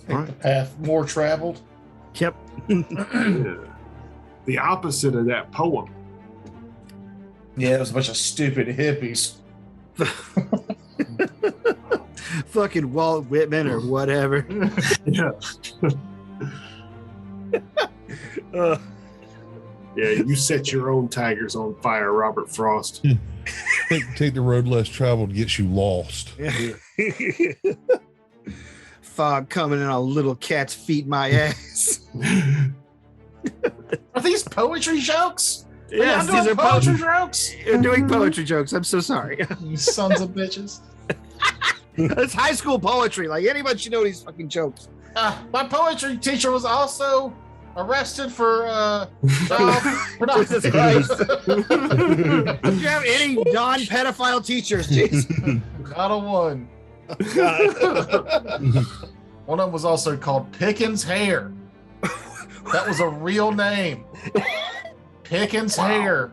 Take the path more traveled. Yep. Yeah. The opposite of that poem. Yeah, it was a bunch of stupid hippies. Fucking Walt Whitman or whatever. Yeah. Yeah, you set your own tigers on fire, Robert Frost. Take the road less traveled gets you lost. Fog coming in on little cat's feet, my ass. Are these poetry jokes? Yes, these are poetry jokes. You're doing poetry jokes. I'm so sorry. You sons of bitches. It's high school poetry. Like anybody should know these fucking jokes. My poetry teacher was also arrested for child pornography. Jesus Christ. Do you have any non-pedophile teachers? Jeez. Not a one. One of them was also called Pickens Hair. That was a real name. Pickens Hair.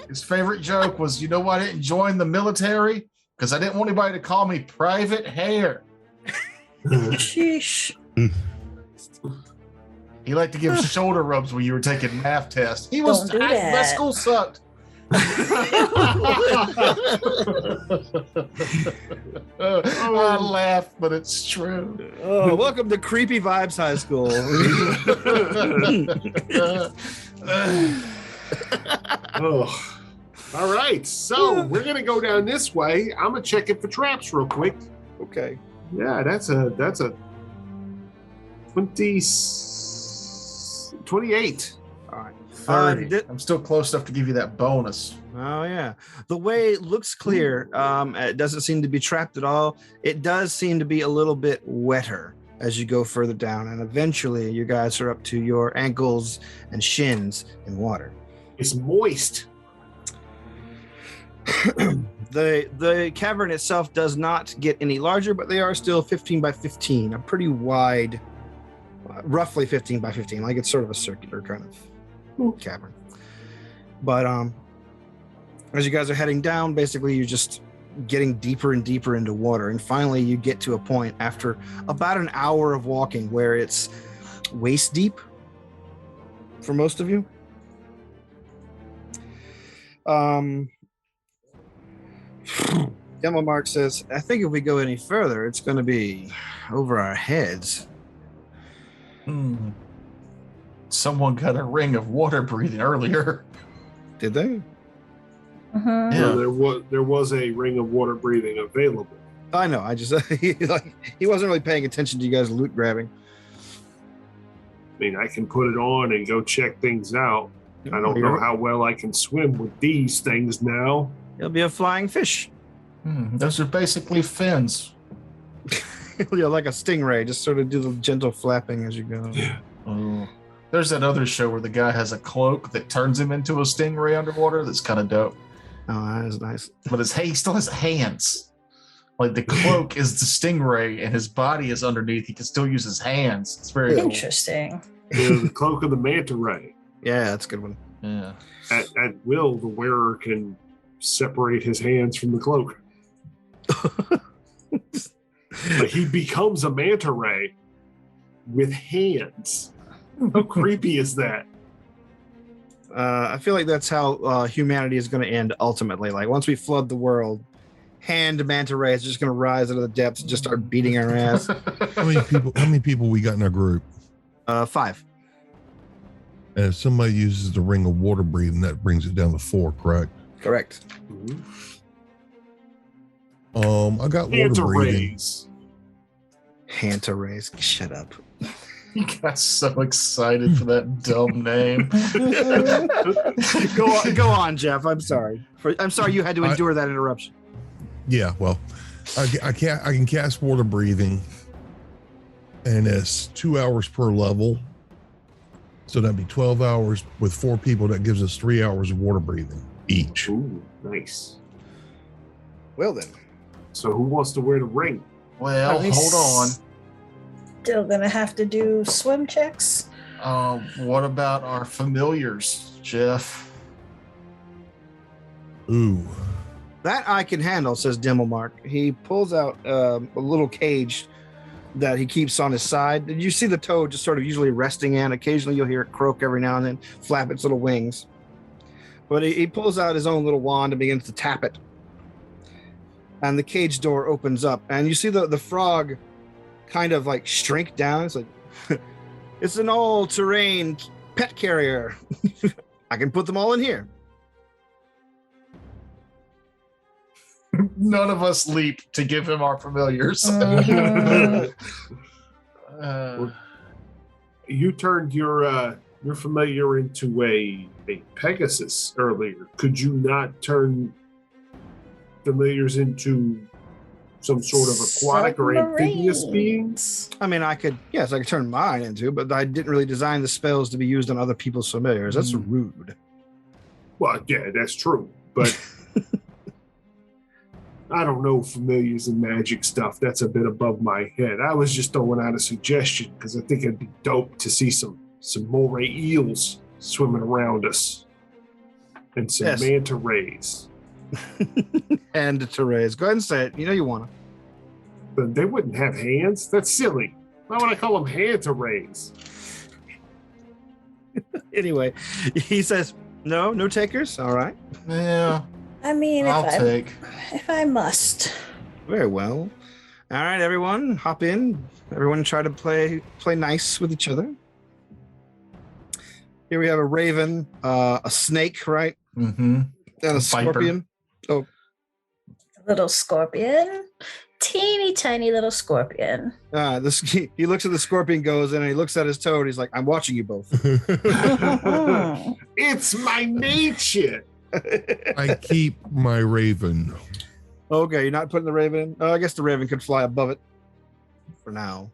His favorite joke was, you know why I didn't join the military? Because I didn't want anybody to call me Private Hair. Sheesh. He liked to give shoulder rubs when you were taking math tests. He was that school sucked. I laugh, but it's true. Oh, welcome to Creepy Vibes High School. Oh. All right, so we're gonna go down this way. I'm gonna check it for traps real quick. Okay. Yeah, that's a 28. All right. 30. I'm still close enough to give you that bonus. Oh yeah, the way it looks clear, it doesn't seem to be trapped at all. It does seem to be a little bit wetter as you go further down, and eventually you guys are up to your ankles and shins in water. It's moist. The cavern itself does not get any larger, but they are still 15 by 15, a pretty wide, roughly 15 by 15, like it's sort of a circular kind of cavern. But as you guys are heading down, basically you're just getting deeper and deeper into water, and finally you get to a point after about an hour of walking where it's waist deep for most of you. Demo Mark says, I think if we go any further, it's going to be over our heads. Someone got a ring of water breathing earlier. Did they? Uh-huh. Yeah. Well, there was a ring of water breathing available. I know. I just he wasn't really paying attention to you guys loot grabbing. I mean, I can put it on and go check things out. I don't know how well I can swim with these things now. You'll be a flying fish. Those are basically fins. You're like a stingray, just sort of do the gentle flapping as you go. Yeah. Oh. There's that other show where the guy has a cloak that turns him into a stingray underwater. That's kind of dope. Oh, that is nice. But he still has hands. Like the cloak is the stingray and his body is underneath. He can still use his hands. It's very cool. Interesting. The cloak of the manta ray. Yeah, that's a good one. Yeah. At will, the wearer can separate his hands from the cloak. But he becomes a manta ray with hands. How creepy is that? I feel like that's how humanity is going to end ultimately. Like once we flood the world, hand manta rays are just going to rise out of the depths and just start beating our ass. How many people we got in our group? 5. And if somebody uses the ring of water breathing, that brings it down to 4, correct? Correct. I got Manta water breathing. rays. Hanta rays. Shut up. You got so excited for that dumb name. Go on, Jeff. I'm sorry. I'm sorry you had to endure that interruption. Yeah, well, I can cast water breathing, and it's 2 hours per level. So that'd be 12 hours with 4 people. That gives us 3 hours of water breathing each. Ooh, nice. Well then. So who wants to wear the ring? Well, hold on. Still gonna have to do swim checks. What about our familiars, Jeff? Ooh. That I can handle, says Dimmelmark. He pulls out a little cage that he keeps on his side. Did you see the toad just sort of usually resting in? Occasionally you'll hear it croak every now and then, flap its little wings. But he pulls out his own little wand and begins to tap it. And the cage door opens up. And you see the frog kind of like shrink down. It's like, it's an all-terrain pet carrier. I can put them all in here. None of us leap to give him our familiars. You turned your familiar into a Pegasus earlier. Could you not turn familiars into some sort of aquatic or amphibious beings? I mean, I could turn mine into, but I didn't really design the spells to be used on other people's familiars. That's rude. Well, yeah, that's true. But I don't know familiars and magic stuff. That's a bit above my head. I was just throwing out a suggestion because I think it'd be dope to see some moray eels swimming around us and some manta rays. And to raise. Go ahead and say it. You know you want to. But they wouldn't have hands. That's silly. Why would I call them hanta rays? Anyway, he says, no takers. All right. Yeah. I mean, if I must. Very well. All right, everyone, hop in. Everyone try to play nice with each other. Here we have a raven, a snake, right? Mm-hmm. And a scorpion. Oh. Little scorpion. Teeny tiny little scorpion. He looks at the scorpion, goes in, and he looks at his toad. He's like, I'm watching you both. It's my nature. I keep my raven. Okay, you're not putting the raven in? I guess the raven could fly above it for now.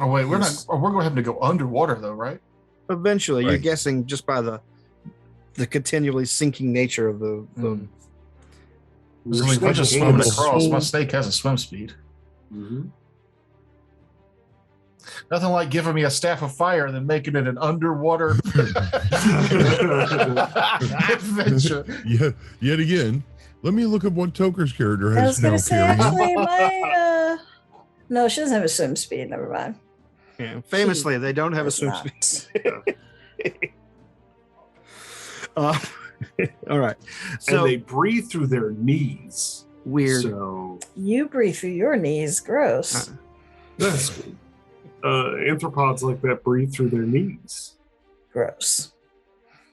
Oh, wait, we're going to have to go underwater, though, right? Eventually, right. You're guessing just by the continually sinking nature of the if I just swim across, my snake has a swim speed. Mm-hmm. Nothing like giving me a staff of fire and then making it an underwater adventure. Yeah, yet again. Let me look at what Toker's character has. I was going to say, actually, no, she doesn't have a swim speed. Never mind. Yeah, famously, they don't have a swim speed. All right. So and they breathe through their knees. Weird. So you breathe through your knees. Gross. That's good. Anthropods like that breathe through their knees. Gross.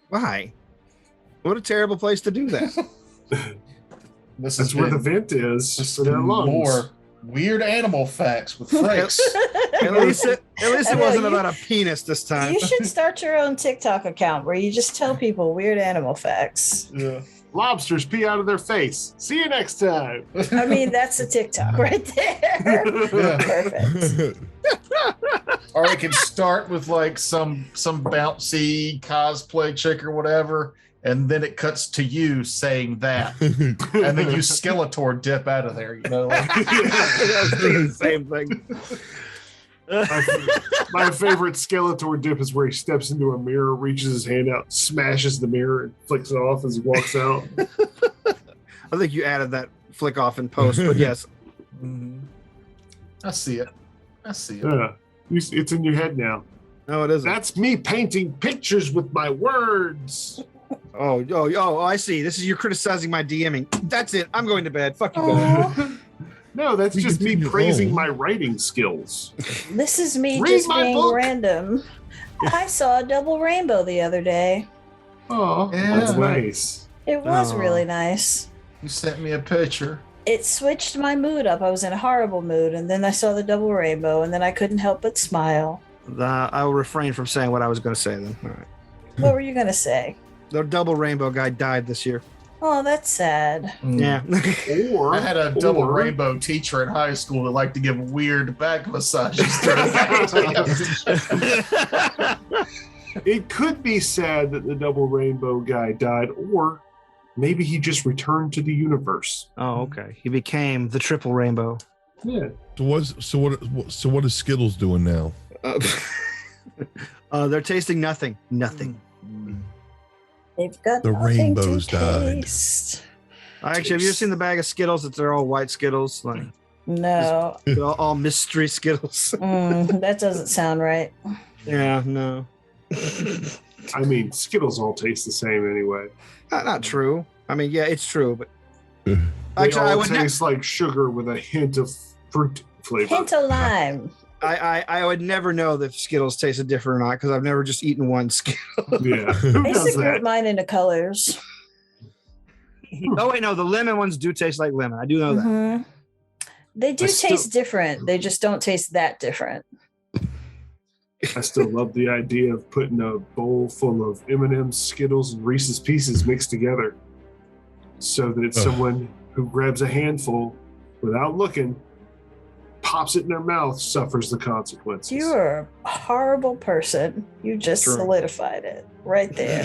Why? What a terrible place to do that. That's where the vent is for their lungs. More weird animal facts with Frakes. At least it wasn't about a penis this time. You should start your own TikTok account where you just tell people weird animal facts. Yeah. Lobsters pee out of their face. See you next time. I mean, that's a TikTok right there. Perfect. Or it can start with like some bouncy cosplay chick or whatever, and then it cuts to you saying that, and then you Skeletor dip out of there. You know, like, I was thinking the same thing. My favorite Skeletor dip is where he steps into a mirror, reaches his hand out, smashes the mirror, and flicks it off as he walks out. I think you added that flick off in post, but yes. I see it. I see it. Yeah. It's in your head now. No, it isn't. That's me painting pictures with my words. Oh, I see. This is you criticizing my DMing. That's it. I'm going to bed. Fuck you guys. Aw, No, that's just me praising my writing skills. this is me Read just my being book. random. I saw a double rainbow the other day. Oh, Yeah. that's nice. It was Aw. really nice. You sent me a picture. It switched my mood up. I was in a horrible mood, and then I saw the double rainbow, and then I couldn't help but smile. I will refrain from saying what I was going to say then. All right. What were you gonna say? The double rainbow guy died this year. Oh, that's sad. Yeah. Or I had a double or- rainbow teacher in high school that liked to give weird back massages during faculty. It could be sad that the double rainbow guy died, or maybe he just returned to the universe. Oh, okay. He became the triple rainbow. Yeah. So what is Skittles doing now? They're tasting nothing. Nothing. They've got The nothing rainbows to died. taste. Actually, have you ever seen the bag of Skittles? That they're all white Skittles, like No, they're all mystery Skittles. that doesn't sound right. Yeah, no. I mean, Skittles all taste the same anyway. Not true. I mean, yeah, it's true, but They actually, I all would taste like sugar with a hint of fruit flavor. Hint of lime. I would never know if Skittles tasted different or not because I've never just eaten one Skittle. Yeah. Who I used does to group that? mine into colors. Oh wait, no, the lemon ones do taste like lemon. I do know that. Mhm. They do I taste still- different. They just don't taste that different. I still love the idea of putting a bowl full of M&M's, Skittles, and Reese's Pieces mixed together so that someone who grabs a handful without looking, pops it in their mouth, suffers the consequences. You're a horrible person. You just True. solidified it right there.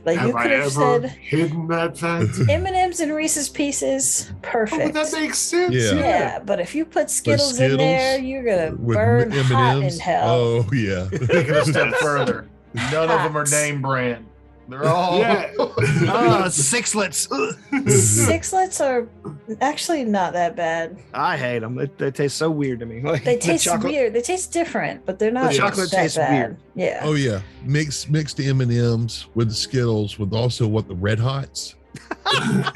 Like have you I could have ever said hidden that fact? M&M's and Reese's Pieces. Oh, Perfect. but that makes sense. Yeah. yeah, but if you put Skittles in there, Skittles you're gonna with burn hot in M&Ms? hell. Oh yeah. Take it a step further. None of them are Hot. name brand. They're all Yeah. Sixlets. Sixlets are actually not that bad. I hate them. They taste so weird to me. Like They the taste chocolate- weird. They taste different, but they're not The chocolate that tastes bad. weird. Yeah. Oh yeah. Mix the M&Ms with the Skittles with also what the Red Hots.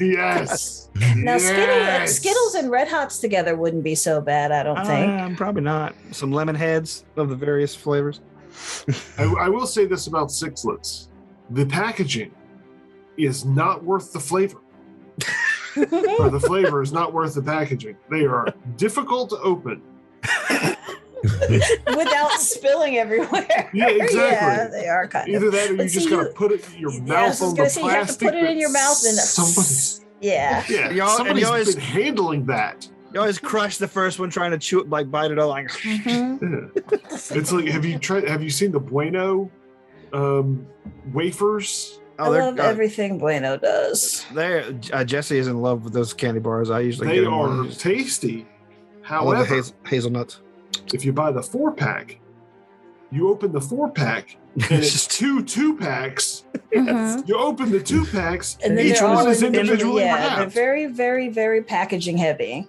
Yes. Now Yes. Skittles and Red Hots together wouldn't be so bad, I don't think. Probably not. Some lemon heads of the various flavors. I will say this about Sixlets. The packaging is not worth the flavor. Or the flavor is not worth the packaging. They are difficult to open. Without spilling everywhere. Yeah, exactly. Yeah, they are kind Either of. that or you But just see, gotta you- put it in your Yeah, I mouth was on gonna the say you have to plastic. put it in that your mouth and somebody's yeah. yeah, And y'all- somebody's and you always- been handling that. You always crush the first one trying to chew it, like bite it all. Like Mhm. Yeah. It's like have you seen the Bueno wafers? I love everything Bueno does. Jesse is in love with those candy bars. I usually They get them are all. tasty. I love the However, hazelnuts. if you buy the 4-pack, you open the 4-pack and it's two packs. Mhm. You open the 2-packs And and then each they're all one is individually yeah, they're wrapped. very, very, very packaging heavy.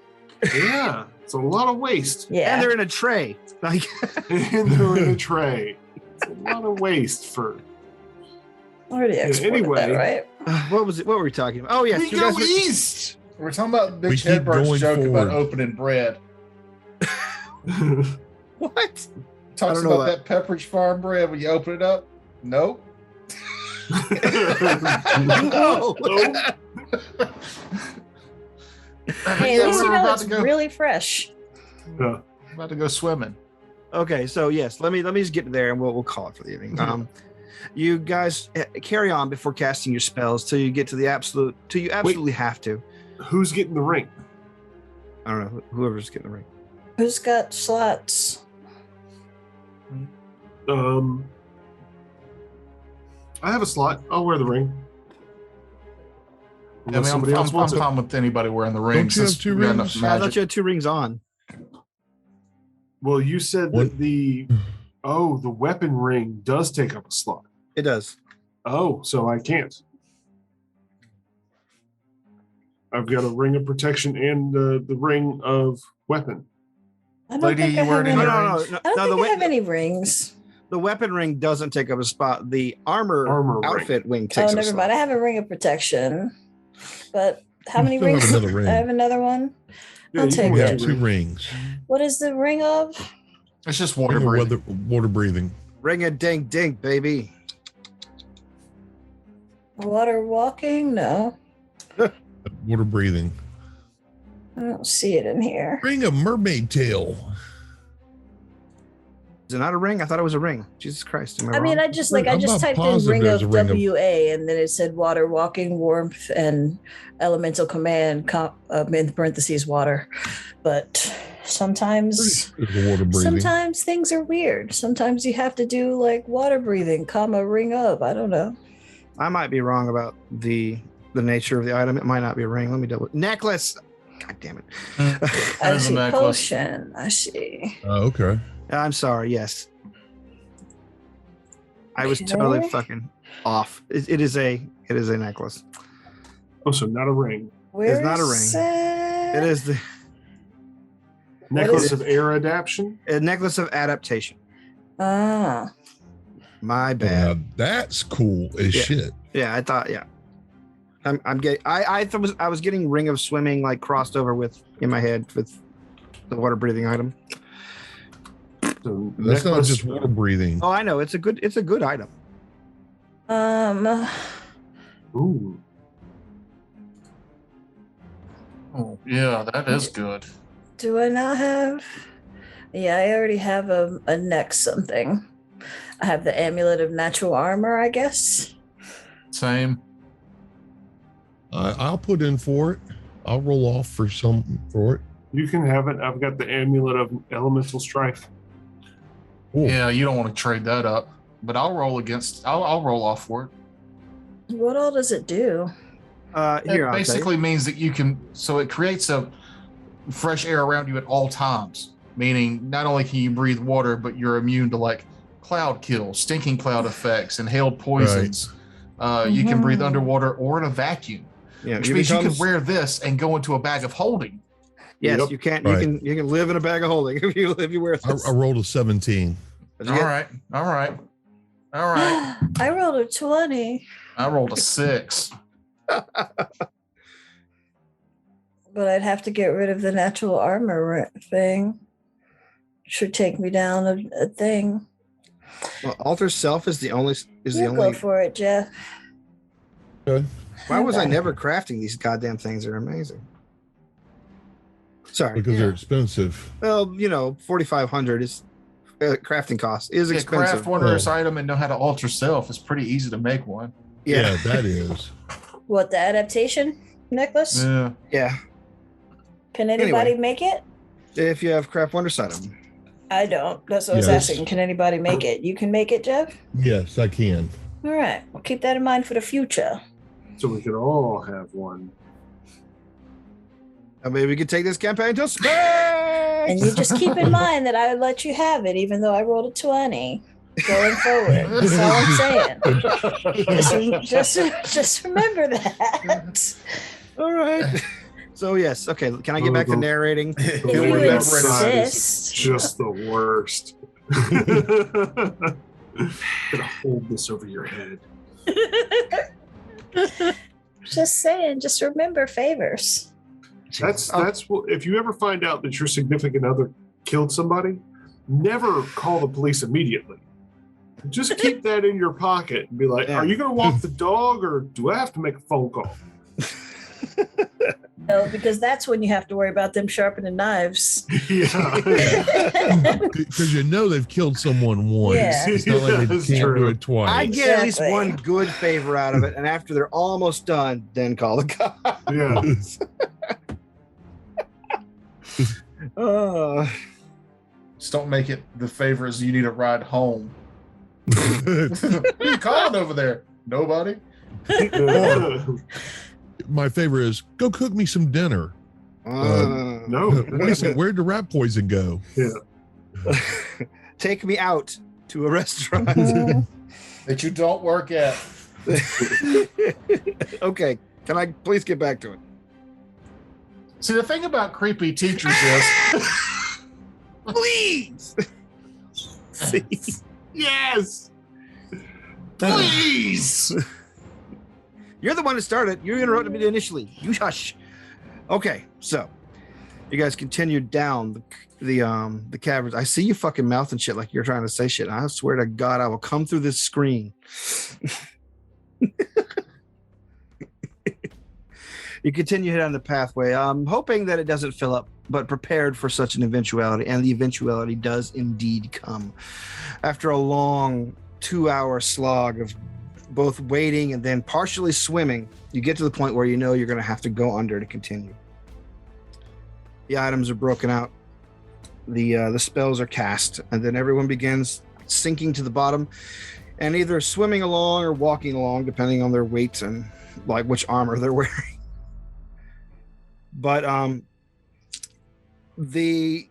Yeah, it's a lot of waste. And Yeah. they're in a tray. Like And they're in a tray. It's a lot of waste for. Already exported that, anyway. right? what was it? What were we talking about? Oh yes, We you go guys were- east. We're talking about We Bitch keep Hedberg's going joke forward. about opening bread. What? Talks don't know about that Pepperidge Farm bread when you open it up. Nope. No. Hey, at least you know it's really fresh. Yeah. About to go swimming. Okay, so yes, let me just get there and we'll call it for the evening. You guys carry on before casting your spells till you get to the till you absolutely have to. Who's getting the ring? I don't know, whoever's getting the ring. Who's got slots? I have a slot. I'll wear the ring. I mean, I'm fine with anybody wearing the ring. Don't you have 2 rings? I thought you had 2 rings on. Well, you said that the weapon ring does take up a slot. It does. Oh, so I can't. I've got a ring of protection and the ring of weapon. I don't think I have any. I don't think I have any rings. The weapon ring doesn't take up a spot. The armor outfit wing takes up a never slot. mind. I have a ring of protection. But how many rings? Have another ring. I have another one. Yeah, I'll take We it. have 2 rings. What is the ring of? It's just water breathing. Water breathing. Ring a dink dink, baby. Water walking? No. Water breathing. I don't see it in here. Ring of mermaid tail. Is it not a ring? I thought it was a ring. Jesus Christ. I mean, I just typed in ring of WA and then it said water walking, warmth, and elemental command in parentheses water. But sometimes things are weird. Sometimes you have to do like water breathing, ring of. I don't know. I might be wrong about the nature of the item. It might not be a ring. Let me double necklace. God damn it. I see potion. I see. Okay. I'm sorry. Yes. I was totally fucking off. It is a necklace. Oh, so not a ring. It's not a ring. It is the necklace of air adaptation. A necklace of adaptation. Ah. My bad. That's cool as shit. Yeah, I thought. Yeah. I'm getting. I was getting ring of swimming like crossed over with in my head with the water breathing item. So that's not just water breathing. Oh, I know. It's a good item. Ooh. Oh, yeah, that is good. Do I not have? Yeah, I already have a neck something. I have the amulet of natural armor, I guess. Same. I'll put in for it. I'll roll off for it. You can have it. I've got the amulet of elemental strife. Ooh. Yeah, you don't want to trade that up, but I'll roll off for it. What all does it do? It basically means that you can. So it creates a fresh air around you at all times. Meaning, not only can you breathe water, but you're immune to like cloud kill, stinking cloud effects, inhaled poisons. Right. You can breathe underwater or in a vacuum. Yeah, which means you can wear this and go into a bag of holding. Yes, you can. Right. You can live in a bag of holding if you wear this. I rolled a 17. All right. I rolled a 20. I rolled a 6. But I'd have to get rid of the natural armor thing. Should take me down a thing. Well, alter self is the only. Go for it, Jeff. Okay. Why was I never crafting these goddamn things? They're amazing. Sorry, because they're expensive. Well, 4,500 is crafting cost is expensive. Craft wondrous item and know how to alter self. It's pretty easy to make one. Yeah, that is. What, the adaptation necklace? Yeah. Can anybody make it? If you have craft wondrous item. I don't. That's what I was asking. Can anybody make it? You can make it, Jeff? Yes, I can. All right. We'll keep that in mind for the future. So we could all have one. Maybe we could take this campaign to space. And you just keep in mind that I would let you have it, even though I rolled a 20 going forward. That's all I'm saying. Just remember that. All right. So yes, okay. Can I get back to narrating? If you insist. Just the worst. Gonna hold this over your head. Just saying. Just remember favors. That's what. If you ever find out that your significant other killed somebody, never call the police immediately. Just keep that in your pocket and be like, "Are you going to walk the dog, or do I have to make a phone call?" No, because that's when you have to worry about them sharpening knives. Yeah. Because they've killed someone once. Yeah. It's not like they That's can't true. do it twice. I get at least Exactly. one good favor out of it, and after they're almost done, then call the cops. Yeah. Just don't make it the favor is you need a ride home. Who you calling over there? Nobody. My favor is go cook me some dinner. No. Wait a second, where'd the rat poison go? Yeah. Take me out to a restaurant. That you don't work at. Okay, can I please get back to it? See, the thing about creepy teachers is Please. See? Yes. Please. You're the one that started. You interrupted me initially. You hush. Okay, so you guys continued down the caverns. I see you fucking mouthing shit like you're trying to say shit. I swear to God, I will come through this screen. You continue down the pathway. I'm hoping that it doesn't fill up, but prepared for such an eventuality, and the eventuality does indeed come. After a long 2-hour slog of both waiting and then partially swimming, you get to the point where you know you're going to have to go under to continue. The items are broken out. The spells are cast, and then everyone begins sinking to the bottom and either swimming along or walking along, depending on their weight and like which armor they're wearing. But the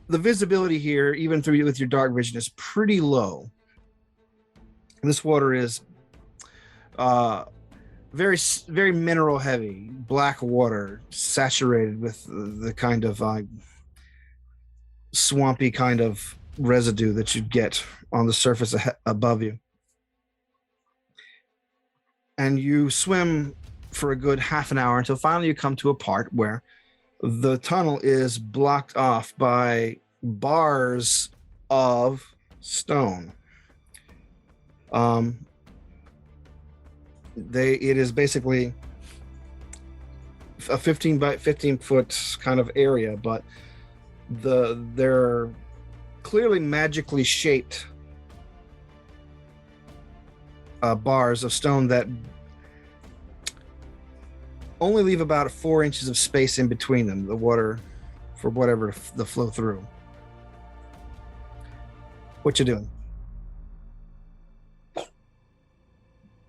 visibility here, even through with your dark vision, is pretty low. This water is very, very mineral heavy, black water, saturated with the kind of swampy kind of residue that you'd get on the surface above you. And you swim for a good half an hour until finally you come to a part where the tunnel is blocked off by bars of stone. It is basically a 15 by 15 foot kind of area, but they're clearly magically shaped bars of stone that only leave about 4 inches of space in between them, the water for whatever the flow through. What you doing?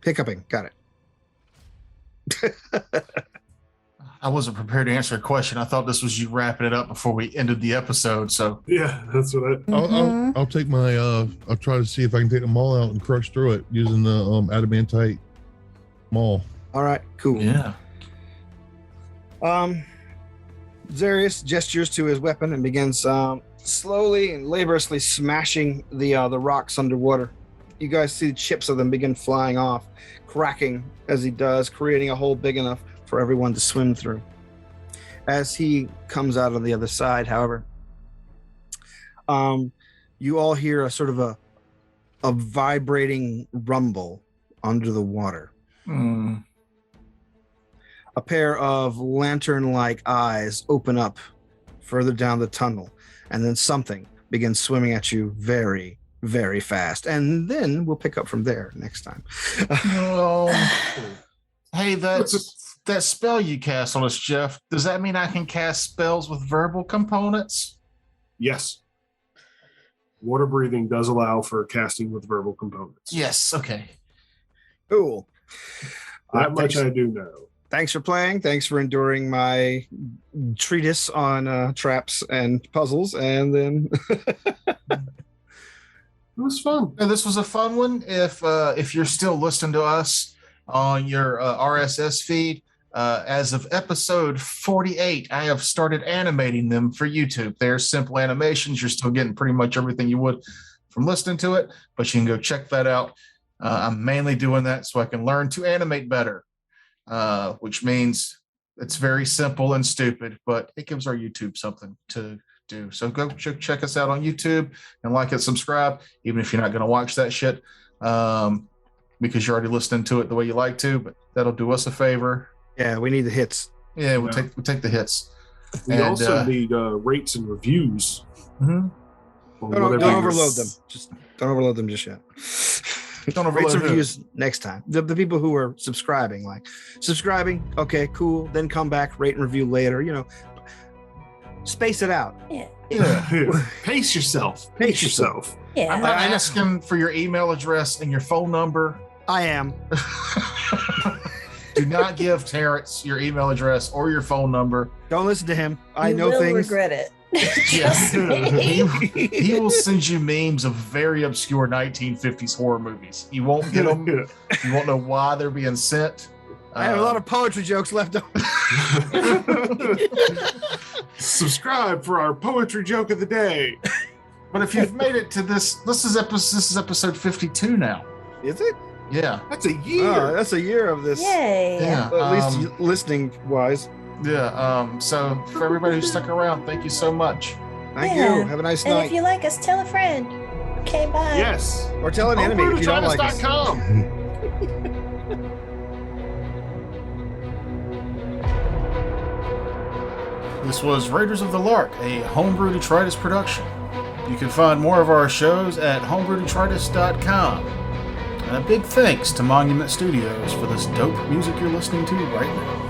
Hiccuping. Got it. I wasn't prepared to answer a question. I thought this was you wrapping it up before we ended the episode. So Yeah, that's what I. I'll take my I'll try to see if I can take the maul out and crush through it using the adamantite maul. All right, cool. yeah. Zarius gestures to his weapon and begins slowly and laboriously smashing the rocks underwater. You guys see the chips of them begin flying off, cracking as he does, creating a hole big enough for everyone to swim through. As he comes out on the other side, however, you all hear a sort of a vibrating rumble under the water. A pair of lantern-like eyes open up further down the tunnel, and then something begins swimming at you very, very fast. And then we'll pick up from there next time. Hey, that spell you cast on us, Jeff, does that mean I can cast spells with verbal components? Yes. Water breathing does allow for casting with verbal components. Yes. Okay. Cool. That much I do know. Thanks for playing. Thanks for enduring my treatise on traps and puzzles. And then It was fun. And this was a fun one. If you're still listening to us on your RSS feed, as of episode 48, I have started animating them for YouTube. They're simple animations. You're still getting pretty much everything you would from listening to it, but you can go check that out. I'm mainly doing that so I can learn to animate better, which means it's very simple and stupid, but it gives our YouTube something to do. So go check us out on YouTube and like and subscribe, even if you're not going to watch that shit, because you're already listening to it the way you like to, but that'll do us a favor. yeah, we need the hits. Yeah, we'll take the hits. We also need rates and reviews. Mm-hmm. Don't overload them. Just don't overload them just yet. Don't overload rates and reviews next time. The people who are subscribing, okay, cool. Then come back, rate and review later. You know, space it out. Yeah. Pace yourself. Yeah. I'm not asking for your email address and your phone number. I am. Do not give Terrence your email address or your phone number. Don't listen to him. I know will things. Regret it. Yes. he will send you memes of very obscure 1950s horror movies. You won't get them. You won't know why they're being sent. I have a lot of poetry jokes left over. Subscribe for our poetry joke of the day. But if you've made it to this is episode 52 now. Is it? Yeah. That's a year. That's a year of this. Yay. Yeah. At least listening wise. Yeah. So for everybody who stuck around, thank you so much. Thank you. Have a nice and night. if you like us, tell a friend. Okay, bye. Yes. Or tell an enemy if you don't like us. This was Raiders of the Lark, a Homebrew Detritus production. You can find more of our shows at homebrewdetritus.com. And a big thanks to Monument Studios for this dope music you're listening to right now.